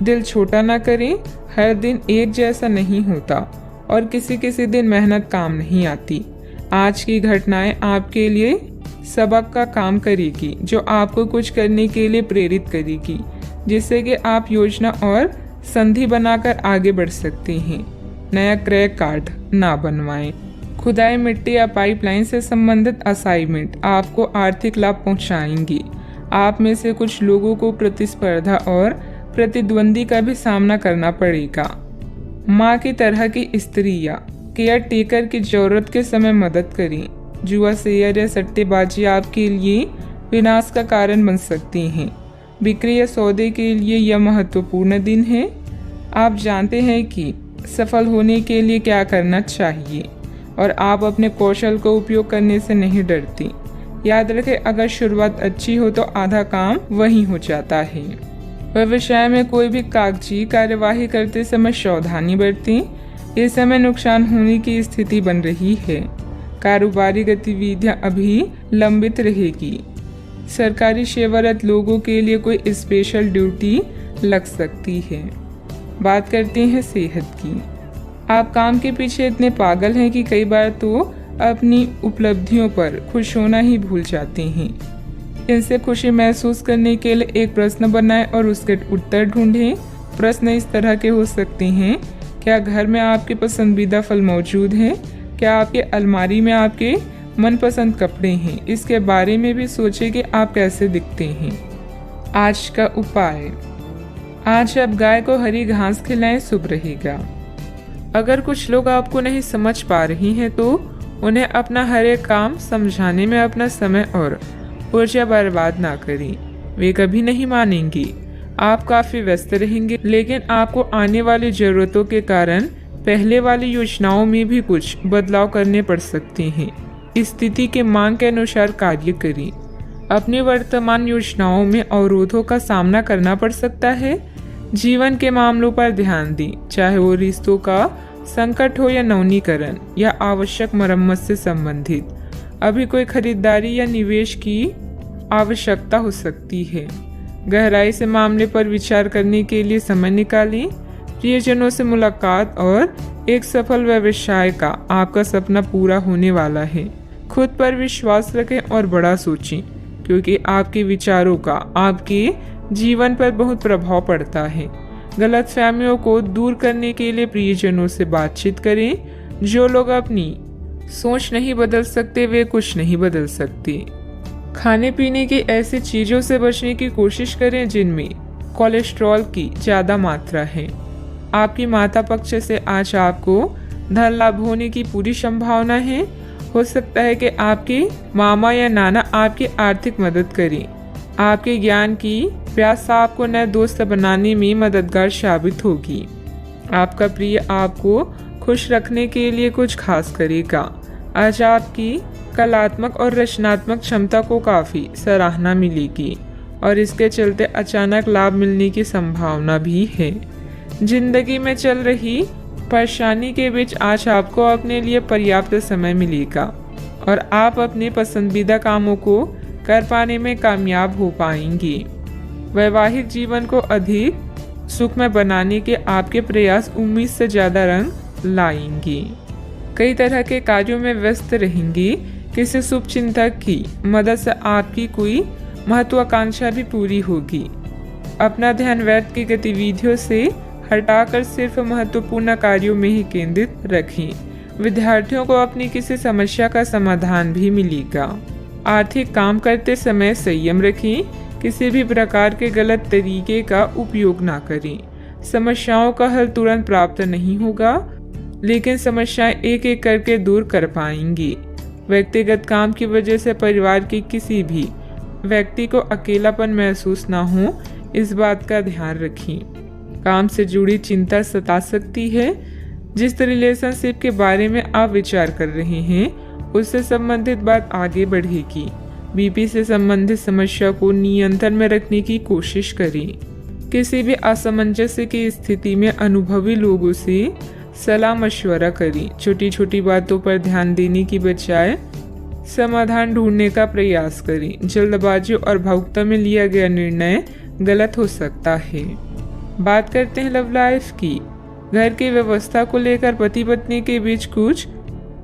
Speaker 1: दिल छोटा ना करें। हर दिन एक जैसा नहीं होता और किसी दिन मेहनत काम नहीं आती। आज की घटनाएं आपके लिए सबक का काम करेगी, जो आपको कुछ करने के लिए प्रेरित करेगी, जिससे कि आप योजना और संधि बनाकर आगे बढ़ सकते हैं। नया क्रय कार्ड ना बनवाएं। खुदाई मिट्टी या पाइपलाइन से संबंधित असाइनमेंट आपको आर्थिक लाभ पहुंचाएंगी। आप में से कुछ लोगों को प्रतिस्पर्धा और प्रतिद्वंदी का भी सामना करना पड़ेगा। माँ की तरह की स्त्री या केयर टेकर की जरूरत के समय मदद करें। जुआ शेयर या सट्टेबाजी आपके लिए विनाश का कारण बन सकती हैं। बिक्री या सौदे के लिए यह महत्वपूर्ण दिन है। आप जानते हैं कि सफल होने के लिए क्या करना चाहिए और आप अपने कौशल को उपयोग करने से नहीं डरती। याद रखें, अगर शुरुआत अच्छी हो तो आधा काम वहीं हो जाता है। व्यवसाय में कोई भी कागजी कार्यवाही करते समय सावधानी बरतें। इस समय नुकसान होने की स्थिति बन रही है। कारोबारी गतिविधियां अभी लंबित रहेगी। सरकारी सेवारत लोगों के लिए कोई स्पेशल ड्यूटी लग सकती है। बात करते हैं सेहत की। आप काम के पीछे इतने पागल हैं कि कई बार तो अपनी उपलब्धियों पर खुश होना ही भूल जाते हैं। इनसे खुशी महसूस करने के लिए एक प्रश्न बनाएं और उसके उत्तर ढूंढें। प्रश्न इस तरह के हो सकते हैं: क्या घर में आपके पसंदीदा फल मौजूद हैं? क्या आपकी अलमारी में आपके मनपसंद कपड़े हैं? इसके बारे में भी सोचें कि आप कैसे दिखते हैं। आज का उपाय: आज आप गाय को हरी घास खिलाएं, शुभ रहेगा। अगर कुछ लोग आपको नहीं समझ पा रही हैं तो उन्हें अपना हर एक काम समझाने में अपना समय और ऊर्जा बर्बाद ना करें। वे कभी नहीं मानेंगी। आप काफ़ी व्यस्त रहेंगे, लेकिन आपको आने वाली ज़रूरतों के कारण पहले वाली योजनाओं में भी कुछ बदलाव करने पड़ सकते हैं। स्थिति के मांग के अनुसार कार्य करें। अपनी वर्तमान योजनाओं में अवरोधों का सामना करना पड़ सकता है। जीवन के मामलों पर ध्यान दें, चाहे वो रिश्तों का संकट हो या नवीनीकरण या आवश्यक मरम्मत से संबंधित। अभी कोई खरीदारी या निवेश की आवश्यकता हो सकती है। गहराई से मामले पर विचार करने के लिए समय निकालें। प्रियजनों से मुलाकात और एक सफल व्यवसाय का आपका सपना पूरा होने वाला है। खुद पर विश्वास रखें और बड़ा सोचें, क्योंकि आपके विचारों का आपके जीवन पर बहुत प्रभाव पड़ता है। गलतफहमियों को दूर करने के लिए प्रियजनों से बातचीत करें। जो लोग अपनी सोच नहीं बदल सकते वे कुछ नहीं बदल सकते। खाने पीने की ऐसी चीज़ों से बचने की कोशिश करें जिनमें कोलेस्ट्रॉल की ज़्यादा मात्रा है। आपकी माता पक्ष से आज आपको धन लाभ होने की पूरी संभावना है। हो सकता है कि आपके मामा या नाना आपकी आर्थिक मदद करें। आपके ज्ञान की प्यास आपको नए दोस्त बनाने में मददगार साबित होगी। आपका प्रिय आपको खुश रखने के लिए कुछ खास करेगा। आज आपकी कलात्मक और रचनात्मक क्षमता को काफ़ी सराहना मिलेगी और इसके चलते अचानक लाभ मिलने की संभावना भी है। जिंदगी में चल रही परेशानी के बीच आज आपको अपने लिए पर्याप्त समय मिलेगा और आप अपने पसंदीदा कामों को कर पाने में कामयाब हो पाएंगी। वैवाहिक जीवन को अधिक सुखमय बनाने के आपके प्रयास उम्मीद से ज़्यादा रंग लाएंगे। कई तरह के कार्यों में व्यस्त रहेंगी। किसी शुभ चिंतक की मदद से आपकी कोई महत्वाकांक्षा भी पूरी होगी। अपना ध्यान व्यर्थ की गतिविधियों से हटाकर सिर्फ महत्वपूर्ण कार्यों में ही केंद्रित रखें। विद्यार्थियों को अपनी किसी समस्या का समाधान भी मिलेगा। आर्थिक काम करते समय संयम रखें। किसी भी प्रकार के गलत तरीके का उपयोग ना करें। समस्याओं का हल तुरंत प्राप्त नहीं होगा, लेकिन समस्याएं एक एक करके दूर कर पाएंगी। व्यक्तिगत काम की वजह से परिवार के किसी भी व्यक्ति को अकेलापन महसूस ना हो, इस बात का ध्यान रखें। काम से जुड़ी चिंता सता सकती है। जिस रिलेशनशिप के बारे में आप विचार कर रहे हैं उससे संबंधित बात आगे बढ़ेगी। बीपी से संबंधित समस्या को नियंत्रण में रखने की कोशिश करें। किसी भी असमंजस्य की स्थिति में अनुभवी लोगों से सलाह मशवरा करें। छोटी छोटी बातों पर ध्यान देने की बजाय समाधान ढूंढने का प्रयास करें। जल्दबाजी और भावुकता में लिया गया निर्णय गलत हो सकता है। बात करते हैं लव लाइफ की। घर की व्यवस्था को लेकर पति पत्नी के बीच कुछ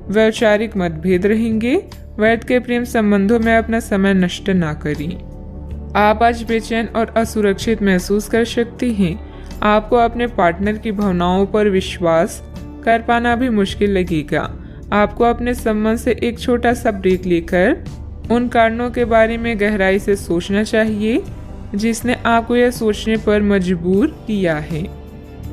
Speaker 1: वैचारिक मतभेद रहेंगे। व्यर्थ के प्रेम संबंधों में अपना समय नष्ट ना करें। आप आज बेचैन और असुरक्षित महसूस कर सकती हैं। आपको अपने पार्टनर की भावनाओं पर विश्वास कर पाना भी मुश्किल लगेगा। आपको अपने संबंध से एक छोटा सा ब्रेक लेकर उन कारणों के बारे में गहराई से सोचना चाहिए जिसने आपको यह सोचने पर मजबूर किया है।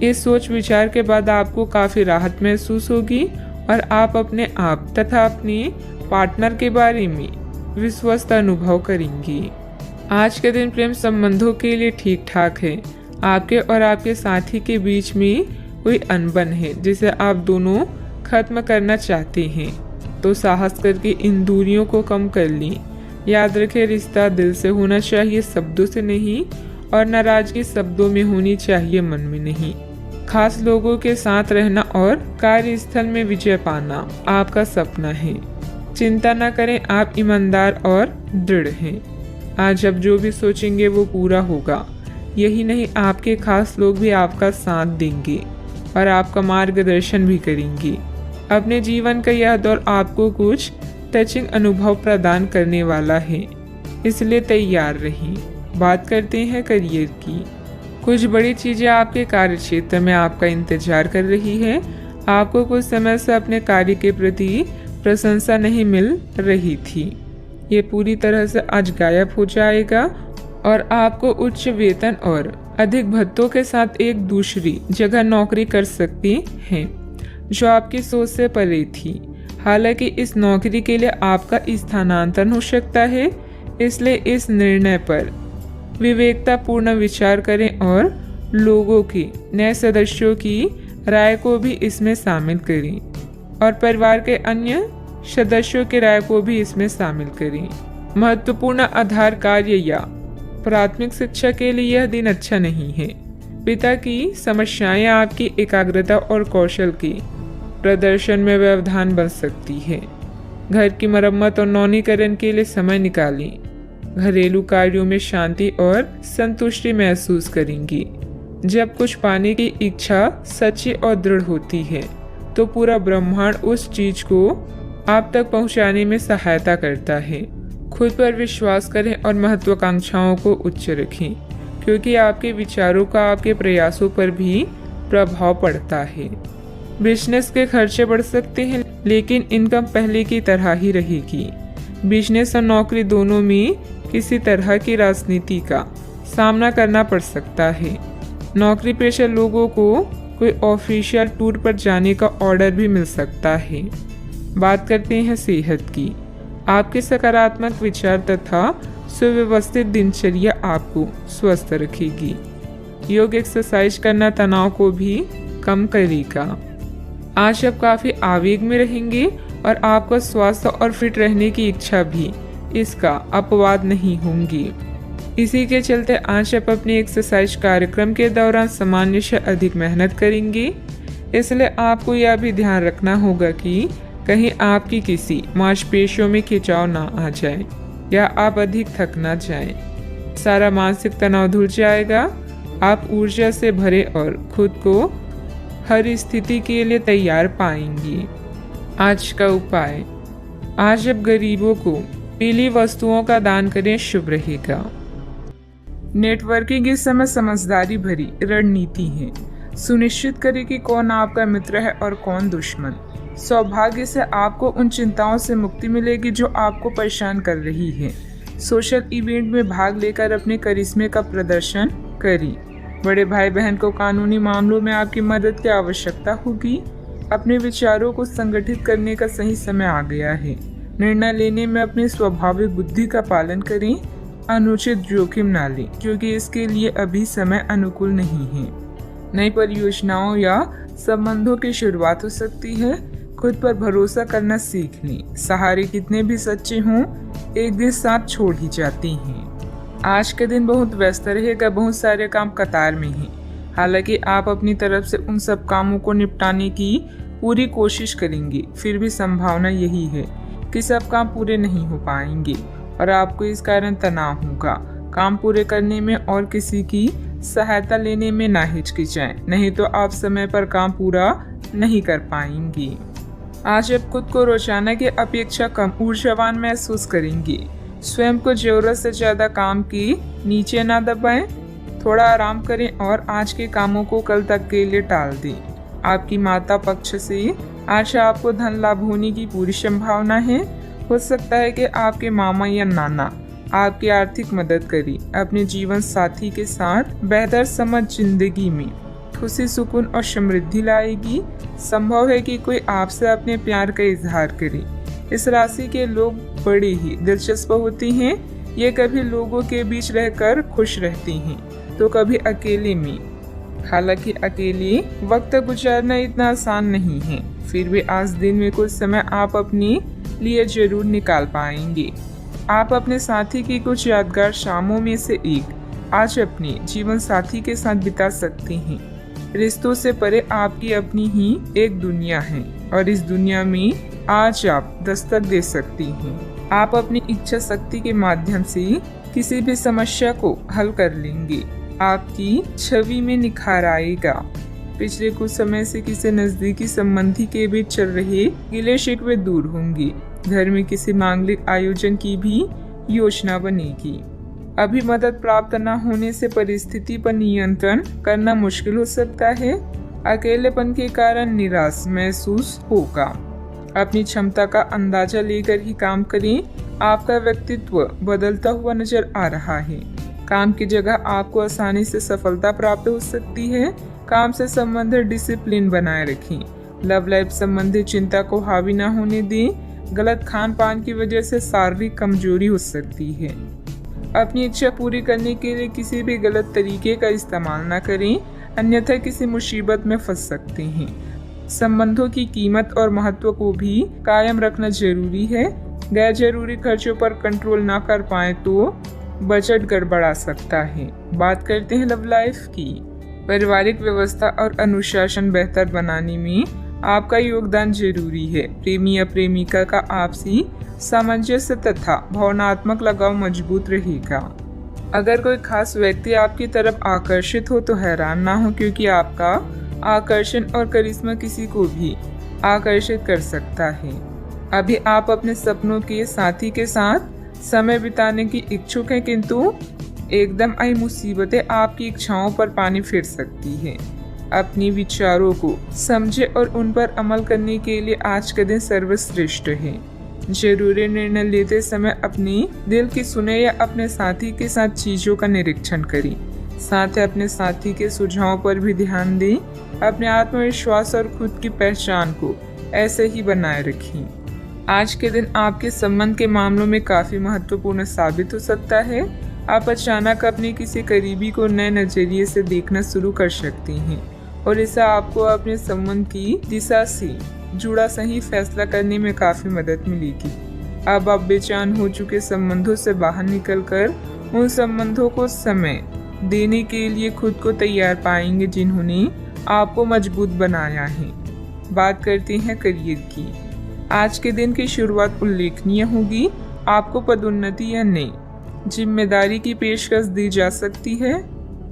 Speaker 1: इस सोच विचार के बाद आपको काफ़ी राहत महसूस होगी और आप अपने आप तथा अपने पार्टनर के बारे में विश्वस्त अनुभव करेंगी। आज के दिन प्रेम संबंधों के लिए ठीक ठाक है। आपके और आपके साथी के बीच में कोई अनबन है जिसे आप दोनों खत्म करना चाहते हैं, तो साहस करके इन दूरियों को कम कर लें। याद रखें, रिश्ता दिल से होना चाहिए, शब्दों से नहीं, और नाराजगी शब्दों में होनी चाहिए, मन में नहीं। खास लोगों के साथ रहना और कार्यस्थल में विजय पाना आपका सपना है। चिंता न करें, आप ईमानदार और दृढ़ हैं। आज आप जो भी सोचेंगे वो पूरा होगा। यही नहीं, आपके खास लोग भी आपका साथ देंगे और आपका मार्गदर्शन भी करेंगे। अपने जीवन का यह दौर आपको कुछ टचिंग अनुभव प्रदान करने वाला है, इसलिए तैयार रहिए। बात करते हैं करियर की। कुछ बड़ी चीजें आपके कार्य क्षेत्र में आपका इंतजार कर रही है। आपको कुछ समय से अपने कार्य के प्रति प्रशंसा नहीं मिल रही थी, ये पूरी तरह से आज गायब हो जाएगा और आपको उच्च वेतन और अधिक भत्तों के साथ एक दूसरी जगह नौकरी कर सकती हैं, जो आपकी सोच से परे थी। हालांकि इस नौकरी के लिए आपका स्थानांतरण हो सकता है, इसलिए इस निर्णय पर विवेकतापूर्ण विचार करें और लोगों की, नए सदस्यों की राय को भी इसमें शामिल करें और परिवार के अन्य सदस्यों की राय को भी इसमें शामिल करें। महत्वपूर्ण आधार कार्य या प्राथमिक शिक्षा के लिए यह दिन अच्छा नहीं है। पिता की समस्याएं आपकी एकाग्रता और कौशल के प्रदर्शन में व्यवधान बन सकती है। घर की मरम्मत और नवीनीकरण के लिए समय निकालें। घरेलू कार्यों में शांति और संतुष्टि महसूस करेंगी। जब कुछ पाने की इच्छा सच्ची और दृढ़ होती है, तो पूरा ब्रह्मांड उस चीज को आप तक पहुंचाने में सहायता करता है। खुद पर विश्वास करें और महत्वाकांक्षाओं को उच्च रखें, क्योंकि आपके विचारों का आपके प्रयासों पर भी प्रभाव पड़ता है। बिजनेस के खर्चे बढ़ सकते हैं, लेकिन इनकम पहले की तरह ही रहेगी। बिजनेस और नौकरी दोनों में किसी तरह की राजनीति का सामना करना पड़ सकता है। नौकरी पेशा लोगों को कोई ऑफिशियल टूर पर जाने का ऑर्डर भी मिल सकता है। बात करते हैं सेहत की। आपके सकारात्मक विचार तथा सुव्यवस्थित दिनचर्या आपको स्वस्थ रखेगी। योग एक्सरसाइज करना तनाव को भी कम करेगा। आज आप काफी आवेग में रहेंगे और आपको स्वास्थ्य और फिट रहने की इच्छा भी इसका अपवाद नहीं होंगी। इसी के चलते आज आप अपने एक्सरसाइज कार्यक्रम के दौरान सामान्य से अधिक मेहनत करेंगे। इसलिए आपको यह भी ध्यान रखना होगा कि कहीं आपकी किसी मांसपेशियों में खिंचाव ना आ जाए या आप अधिक थक ना जाएं। सारा मानसिक तनाव धुल जाएगा। आप ऊर्जा से भरे और खुद को हर स्थिति के लिए तैयार पाएंगी। आज का उपाय, आज आप गरीबों को पीली वस्तुओं का दान करें, शुभ रहेगा। नेटवर्किंग इस समय समझदारी भरी रणनीति है। सुनिश्चित करें कि कौन आपका मित्र है और कौन दुश्मन। सौभाग्य से आपको उन चिंताओं से मुक्ति मिलेगी जो आपको परेशान कर रही है। सोशल इवेंट में भाग लेकर अपने करिश्मे का प्रदर्शन करें। बड़े भाई बहन को कानूनी मामलों में आपकी मदद की आवश्यकता होगी। अपने विचारों को संगठित करने का सही समय आ गया है। निर्णय लेने में अपनी स्वाभाविक बुद्धि का पालन करें। अनुचित जोखिम न लें, क्योंकि इसके लिए अभी समय अनुकूल नहीं है। नई परियोजनाओं या संबंधों की शुरुआत हो सकती है। खुद पर भरोसा करना सीख लें। सहारे कितने भी सच्चे हों, एक दिन साथ छोड़ ही जाते हैं। आज के दिन बहुत व्यस्त रहेगा, बहुत सारे काम कतार में हैं। हालांकि आप अपनी तरफ से उन सब कामों को निपटाने की पूरी कोशिश करेंगे, फिर भी संभावना यही है कि सब काम पूरे नहीं हो पाएंगे और आपको इस कारण तनाव होगा। काम पूरे करने में और किसी की सहायता लेने में ना हिचकिचाएं, नहीं तो आप समय पर काम पूरा नहीं कर पाएंगे। आज आप खुद को रोजाना की अपेक्षा कम ऊर्जावान महसूस करेंगे। स्वयं को जरूरत से ज्यादा काम की नीचे ना दबाएं। थोड़ा आराम करें और आज के कामों को कल तक के लिए टाल दें। आपकी माता पक्ष से आज आपको धन लाभ होने की पूरी संभावना है। हो सकता है कि आपके मामा या नाना आपकी आर्थिक मदद करें। अपने जीवन साथी के साथ बेहतर समझ जिंदगी में खुशी, सुकून और समृद्धि लाएगी। संभव है कि कोई आपसे अपने प्यार का इजहार करे। इस राशि के लोग बड़े ही दिलचस्प होते हैं। ये कभी लोगों के बीच रहकर खुश रहती हैं तो कभी अकेले में। हालांकि अकेले वक्त गुजारना इतना आसान नहीं है, फिर भी आज दिन में कुछ समय आप अपने लिए जरूर निकाल पाएंगे। आप अपने साथी की कुछ यादगार शामों में से एक आज अपने जीवन साथी के साथ बिता सकते हैं। रिश्तों से परे आपकी अपनी ही एक दुनिया है और इस दुनिया में आज आप दस्तक दे सकती हैं। आप अपनी इच्छा शक्ति के माध्यम से किसी भी समस्या को हल कर लेंगे। आपकी छवि में निखार आएगा। पिछले कुछ समय से किसी नजदीकी संबंधी के बीच चल रहे गिले शिकवे दूर होंगे। घर में किसी मांगलिक आयोजन की भी योजना बनेगी। अभी मदद प्राप्त न होने से परिस्थिति पर नियंत्रण करना मुश्किल हो सकता है। अकेलेपन के कारण निराश महसूस होगा। अपनी क्षमता का अंदाजा लेकर ही काम करें। आपका व्यक्तित्व बदलता हुआ नजर आ रहा है। काम की जगह आपको आसानी से सफलता प्राप्त हो सकती है। काम से संबंधित डिसिप्लिन बनाए रखें। लव लाइफ संबंधी चिंता को हावी न होने दें। गलत खान पान की वजह से शारीरिक कमजोरी हो सकती है। अपनी इच्छा पूरी करने के लिए किसी भी गलत तरीके का इस्तेमाल न करें, अन्यथा किसी मुसीबत में फंस सकते हैं। संबंधों की कीमत और महत्व को भी कायम रखना जरूरी है। गैर जरूरी खर्चों पर कंट्रोल ना कर पाए तो बजट गड़बड़ा सकता है। बात करते हैं लव लाइफ की। पारिवारिक व्यवस्था और अनुशासन बेहतर बनाने में आपका योगदान जरूरी है। प्रेमी या प्रेमिका का आपसी सामंजस्य तथा भावनात्मक लगाव मजबूत रहेगा। अगर कोई खास व्यक्ति आपकी तरफ आकर्षित हो तो हैरान ना हो, क्योंकि आपका आकर्षण और करिश्मा किसी को भी आकर्षित कर सकता है। अभी आप अपने सपनों के साथी के साथ समय बिताने की इच्छुक हैं, किंतु एकदम आई मुसीबतें आपकी इच्छाओं पर पानी फेर सकती है। अपने विचारों को समझे और उन पर अमल करने के लिए आज का दिन सर्वश्रेष्ठ है। जरूरी निर्णय लेते समय अपने दिल की सुने या अपने साथी के साथ चीजों का निरीक्षण करें। साथ ही अपने साथी के सुझावों पर भी ध्यान दें। अपने आत्मविश्वास और खुद की पहचान को ऐसे ही बनाए रखें। आज के दिन आपके संबंध के मामलों में काफी महत्वपूर्ण साबित हो सकता है। आप अचानक अपने किसी करीबी को नए नजरिए से देखना शुरू कर सकते हैं और इससे आपको अपने संबंध की दिशा से जुड़ा सही फैसला करने में काफी मदद मिलेगी। अब आप बेचैन हो चुके संबंधों से बाहर निकलकर उन संबंधों को समय देने के लिए खुद को तैयार पाएंगे जिन्होंने आपको मजबूत बनाया है। बात करते हैं करियर की। आज के दिन की शुरुआत उल्लेखनीय होगी। आपको पदोन्नति या नई जिम्मेदारी की पेशकश दी जा सकती है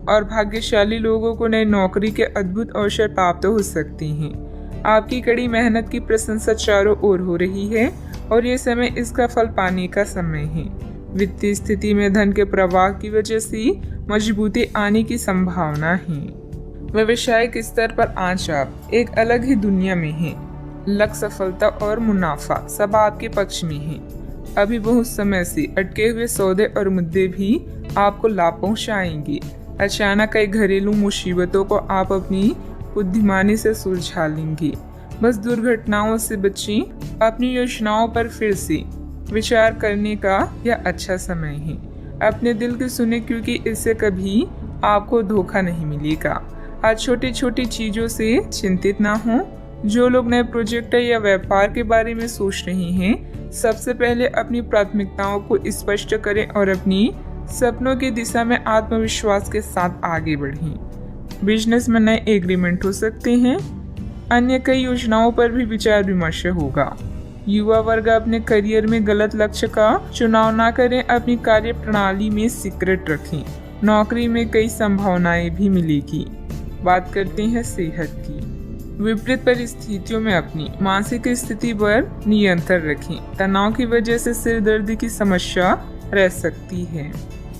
Speaker 1: और भाग्यशाली लोगों को नई नौकरी के अद्भुत अवसर प्राप्त हो सकते हैं। आपकी कड़ी मेहनत की प्रशंसा चारों ओर हो रही है और ये समय इसका फल पाने का समय है। वित्तीय स्थिति में धन के प्रवाह की वजह से मजबूती आने की संभावना है। व्यवसायिक स्तर पर आज आप एक अलग ही दुनिया में हैं। लक्ष्य, सफलता और मुनाफा सब आपके पक्ष में है। अभी बहुत समय से अटके हुए सौदे और मुद्दे भी आपको लाभ पहुंचाएंगे। अचानक कई घरेलू मुसीबतों को आप अपनी बुद्धिमानी से सुलझा लेंगे। बस दुर्घटनाओं से बचें। अपनी योजनाओं पर फिर से विचार करने का यह अच्छा समय है। अपने दिल की सुने, क्योंकि इससे कभी आपको धोखा नहीं मिलेगा। आज छोटी छोटी चीजों से चिंतित ना हो। जो लोग नए प्रोजेक्ट या व्यापार के बारे में सोच रहे हैं, सबसे पहले अपनी प्राथमिकताओं को स्पष्ट करें और अपनी सपनों की दिशा में आत्मविश्वास के साथ आगे बढ़ें। बिजनेस में नए एग्रीमेंट हो सकते हैं। अन्य कई योजनाओं पर भी विचार विमर्श होगा। युवा वर्ग अपने करियर में गलत लक्ष्य का चुनाव ना करें। अपनी कार्य प्रणाली में सीक्रेट रखें। नौकरी में कई संभावनाएं भी मिलेगी। बात करते हैं सेहत की। विपरीत परिस्थितियों में अपनी मानसिक स्थिति पर नियंत्रण रखें। तनाव की वजह से सिर दर्द की समस्या रह सकती है।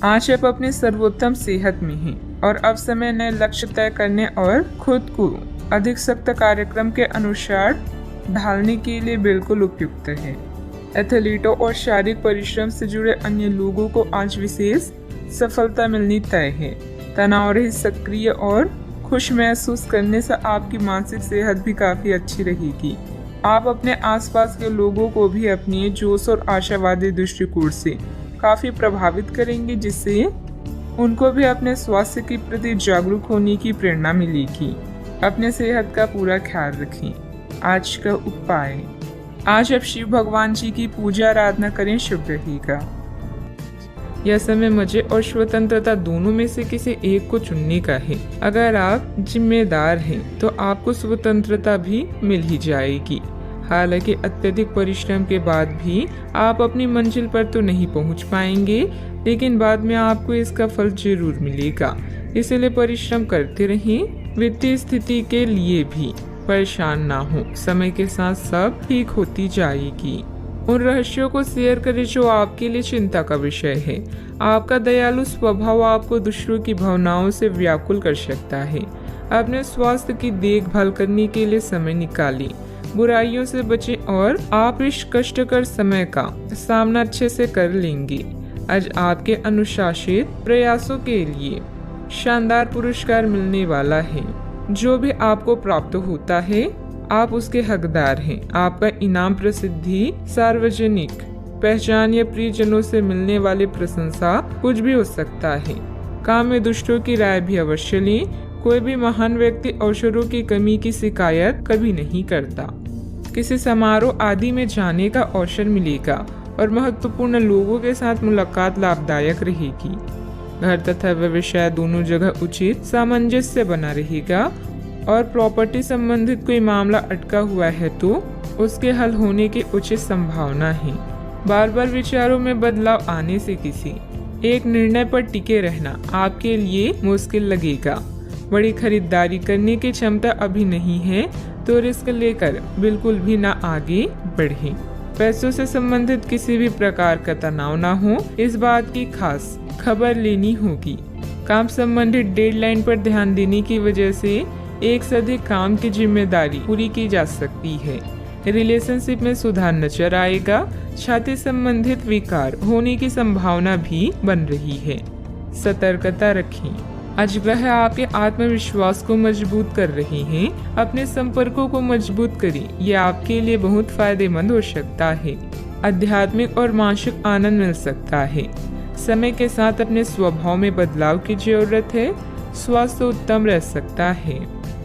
Speaker 1: आज आप अपने सर्वोत्तम सेहत में हैं और अब समय नए लक्ष्य तय करने और खुद को अधिक सख्त कार्यक्रम के अनुसार ढालने के लिए बिल्कुल उपयुक्त है। एथलीटों और शारीरिक परिश्रम से जुड़े अन्य लोगों को आज विशेष सफलता मिलनी तय है। तनाव रहित, सक्रिय और खुश महसूस करने से आपकी मानसिक सेहत भी काफी अच्छी रहेगी। आप अपने आसपास के लोगों को भी अपनी जोश और आशावादी दृष्टिकोण से काफ़ी प्रभावित करेंगे, जिससे उनको भी अपने स्वास्थ्य के प्रति जागरूक होने की प्रेरणा मिलेगी। अपने सेहत का पूरा ख्याल रखें। आज का उपाय, आज आप शिव भगवान जी की पूजा आराधना करें, शुभ रहेगा। यह समय मजे और स्वतंत्रता दोनों में से किसी एक को चुनने का है। अगर आप जिम्मेदार हैं तो आपको स्वतंत्रता भी मिल ही जाएगी। हालांकि अत्यधिक परिश्रम के बाद भी आप अपनी मंजिल पर तो नहीं पहुंच पाएंगे, लेकिन बाद में आपको इसका फल जरूर मिलेगा। इसलिए परिश्रम करते रहें। वित्तीय स्थिति के लिए भी परेशान ना हो, समय के साथ सब ठीक होती जाएगी। उन रहस्यों को शेयर करें जो आपके लिए चिंता का विषय है। आपका दयालु स्वभाव आपको दूसरों की भावनाओं से व्याकुल कर सकता है। अपने स्वास्थ्य की देखभाल करने के लिए समय निकालें। बुराइयों से बचें और आप इस कष्टकर समय का सामना अच्छे से कर लेंगे। आज आपके अनुशासित प्रयासों के लिए शानदार पुरस्कार मिलने वाला है। जो भी आपको प्राप्त होता है आप उसके हकदार हैं। आपका इनाम प्रसिद्धि, सार्वजनिक पहचान या प्रियजनों से मिलने वाली प्रशंसा कुछ भी हो सकता है। काम में दुष्टों की राय भी अवश्य लें। कोई भी महान व्यक्ति अवसरों की कमी की शिकायत कभी नहीं करता। किसी समारोह आदि में जाने का अवसर मिलेगा और महत्वपूर्ण लोगों के साथ मुलाकात लाभदायक रहेगी। घर तथा व्यवसाय दोनों जगह उचित सामंजस्य बना रहेगा और प्रॉपर्टी संबंधित कोई मामला अटका हुआ है तो उसके हल होने की उचित संभावना है। बार बार विचारों में बदलाव आने से किसी एक निर्णय पर टिके रहना आपके लिए मुश्किल लगेगा। बड़ी खरीदारी करने की क्षमता अभी नहीं है तो रिस्क लेकर बिल्कुल भी ना आगे बढ़े। पैसों से संबंधित किसी भी प्रकार का तनाव ना हो, इस बात की खास खबर लेनी होगी। काम संबंधित डेडलाइन पर ध्यान देने की वजह से एक से अधिक काम की जिम्मेदारी पूरी की जा सकती है। रिलेशनशिप में सुधार नजर आएगा। छाती संबंधित विकार होने की संभावना भी बन रही है। सतर्कता रखें। आज ग्रह आपके आत्मविश्वास को मजबूत कर रहे हैं। अपने संपर्कों को मजबूत करें, यह आपके लिए बहुत फायदेमंद हो सकता है। आध्यात्मिक और मानसिक आनंद मिल सकता है। समय के साथ अपने स्वभाव में बदलाव की जरूरत है। स्वास्थ्य उत्तम रह सकता है।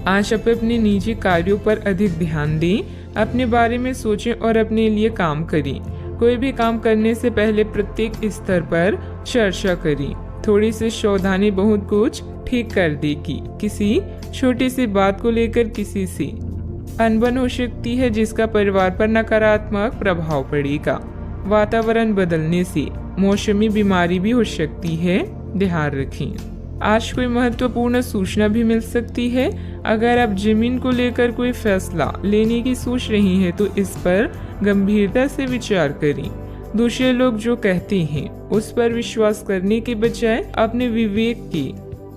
Speaker 1: आज आप अपने निजी कार्यों पर अधिक ध्यान दें। अपने बारे में सोचें और अपने लिए काम करें। कोई भी काम करने से पहले प्रत्येक स्तर पर चर्चा करें। थोड़ी सी सावधानी बहुत कुछ ठीक कर देगी। किसी छोटी सी बात को लेकर किसी से अनबन हो सकती है, जिसका परिवार पर नकारात्मक प्रभाव पड़ेगा। वातावरण बदलने से मौसमी बीमारी भी हो सकती है, ध्यान रखें। आज कोई महत्वपूर्ण सूचना भी मिल सकती है। अगर आप जमीन को लेकर कोई फैसला लेने की सोच रही हैं तो इस पर गंभीरता से विचार करें। दूसरे लोग जो कहते हैं उस पर विश्वास करने के बजाय अपने विवेक के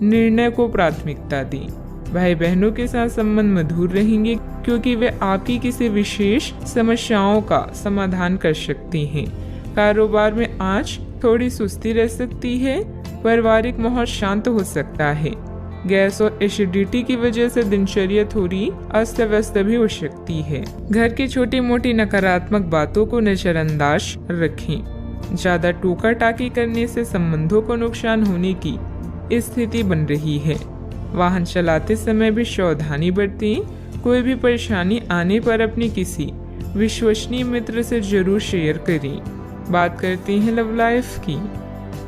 Speaker 1: निर्णय को प्राथमिकता दें। भाई बहनों के साथ संबंध मधुर रहेंगे क्योंकि वे आपकी किसी विशेष समस्याओं का समाधान कर सकते हैं। कारोबार में आज थोड़ी सुस्ती रह सकती है। पारिवारिक माहौल शांत हो सकता है। गैस और एसिडिटी की वजह से दिनचर्या थोड़ी अस्त व्यस्त भी हो सकती है। घर की छोटी मोटी नकारात्मक बातों को नजरअंदाज रखें। ज्यादा टोका टाकी करने से संबंधों को नुकसान होने की स्थिति बन रही है। वाहन चलाते समय भी सावधानी बरतें। कोई भी परेशानी आने पर अपने किसी विश्वसनीय मित्र से जरूर शेयर करें। बात करते हैं लव लाइफ की।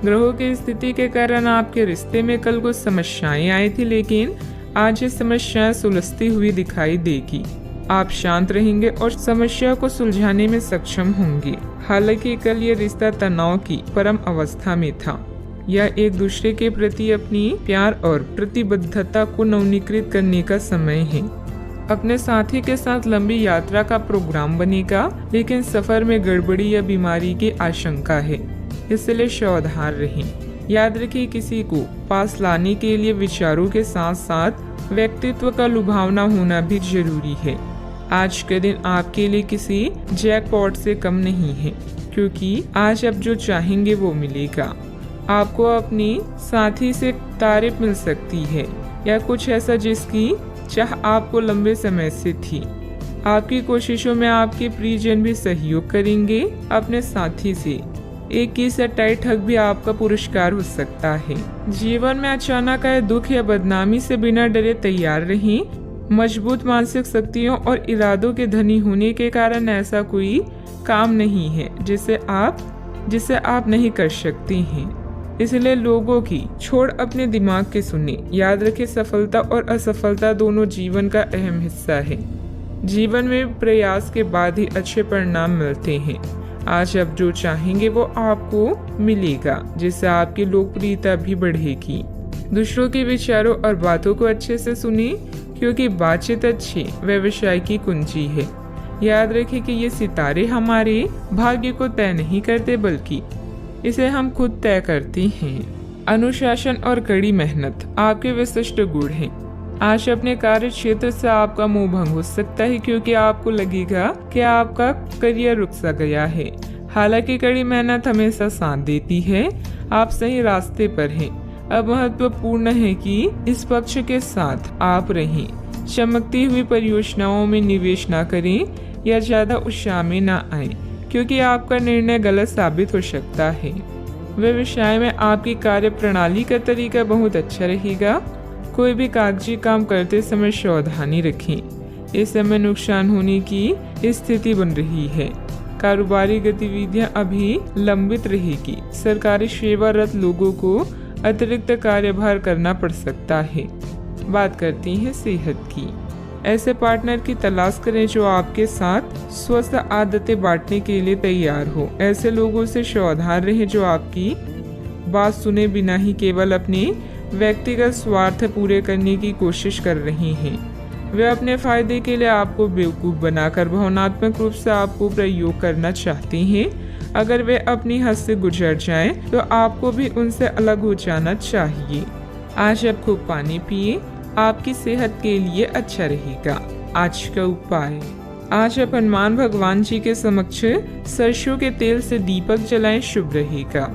Speaker 1: ग्रहों की स्थिति के कारण आपके रिश्ते में कल कुछ समस्याएं आई थी, लेकिन आज ये समस्याएं सुलझती हुई दिखाई देगी। आप शांत रहेंगे और समस्या को सुलझाने में सक्षम होंगे। हालांकि कल ये रिश्ता तनाव की परम अवस्था में था। यह एक दूसरे के प्रति अपनी प्यार और प्रतिबद्धता को नवीनीकृत करने का समय है। अपने साथी के साथ लंबी यात्रा का प्रोग्राम बनेगा, लेकिन सफर में गड़बड़ी या बीमारी की आशंका है, इसलिए सावधान रहें। याद रखिए, किसी को पास लाने के लिए विचारों के साथ साथ व्यक्तित्व का लुभावना होना भी जरूरी है। आज के दिन आपके लिए किसी जैकपॉट से कम नहीं है, क्योंकि आज आप जो चाहेंगे वो मिलेगा। आपको अपनी साथी से तारीफ मिल सकती है या कुछ ऐसा जिसकी चाह आपको लंबे समय से थी। आपकी कोशिशों में आपके प्रियजन भी सहयोग करेंगे। अपने साथी से 21-28 ठग भी आपका पुरस्कार हो सकता है। जीवन में अचानक आए दुख या बदनामी से बिना डरे तैयार रहें। मजबूत मानसिक शक्तियों और इरादों के धनी होने के कारण ऐसा कोई काम नहीं है जिसे आप नहीं कर सकते हैं। इसलिए लोगों की छोड़ अपने दिमाग के सुने। याद रखें, सफलता और असफलता दोनों जीवन का अहम हिस्सा है। जीवन में प्रयास के बाद ही अच्छे परिणाम मिलते हैं। आज आप जो चाहेंगे वो आपको मिलेगा, जिससे आपकी लोकप्रियता भी बढ़ेगी। दूसरों के विचारों और बातों को अच्छे से सुनिए, क्योंकि बातचीत अच्छी व्यवसाय की कुंजी है। याद रखें कि ये सितारे हमारे भाग्य को तय नहीं करते, बल्कि इसे हम खुद तय करते हैं। अनुशासन और कड़ी मेहनत आपके विशिष्ट गुण हैं। आज अपने कार्य क्षेत्र से आपका मोह भंग हो सकता है, क्योंकि आपको लगेगा कि आपका करियर रुक सा गया है। हालांकि कड़ी मेहनत हमेशा साथ देती है। आप सही रास्ते पर हैं। अब महत्वपूर्ण है कि इस पक्ष के साथ आप रहें। चमकती हुई परियोजनाओं में निवेश न करें या ज्यादा उत्साह में न आए, क्योंकि आपका निर्णय गलत साबित हो सकता है। व्यवसाय में आपकी कार्य प्रणाली का तरीका बहुत अच्छा रहेगा। कोई भी कागजी काम करते समय सावधानी रखें। इस समय नुकसान होने की स्थिति बन रही है। कारोबारी गतिविधियां अभी लंबित रहेगी। सरकारी सेवारत लोगों को अतिरिक्त कार्यभार करना पड़ सकता है। बात करती हैं सेहत की। ऐसे पार्टनर की तलाश करें जो आपके साथ स्वस्थ आदतें बांटने के लिए तैयार हो। ऐसे लोगों से सावधान रहें जो आपकी बात सुने बिना ही केवल अपने व्यक्तिगत स्वार्थ पूरे करने की कोशिश कर रहे हैं। वे अपने फायदे के लिए आपको बेवकूफ़ बनाकर भावनात्मक रूप से आपको प्रयोग करना चाहते हैं। अगर वे अपनी हद से गुजर जाएं, तो आपको भी उनसे अलग हो जाना चाहिए। आज आप खूब पानी पिए, आपकी सेहत के लिए अच्छा रहेगा। आज का उपाय, आज आप हनुमान भगवान जी के समक्ष सरसों के तेल से दीपक जलाएं, शुभ रहेगा।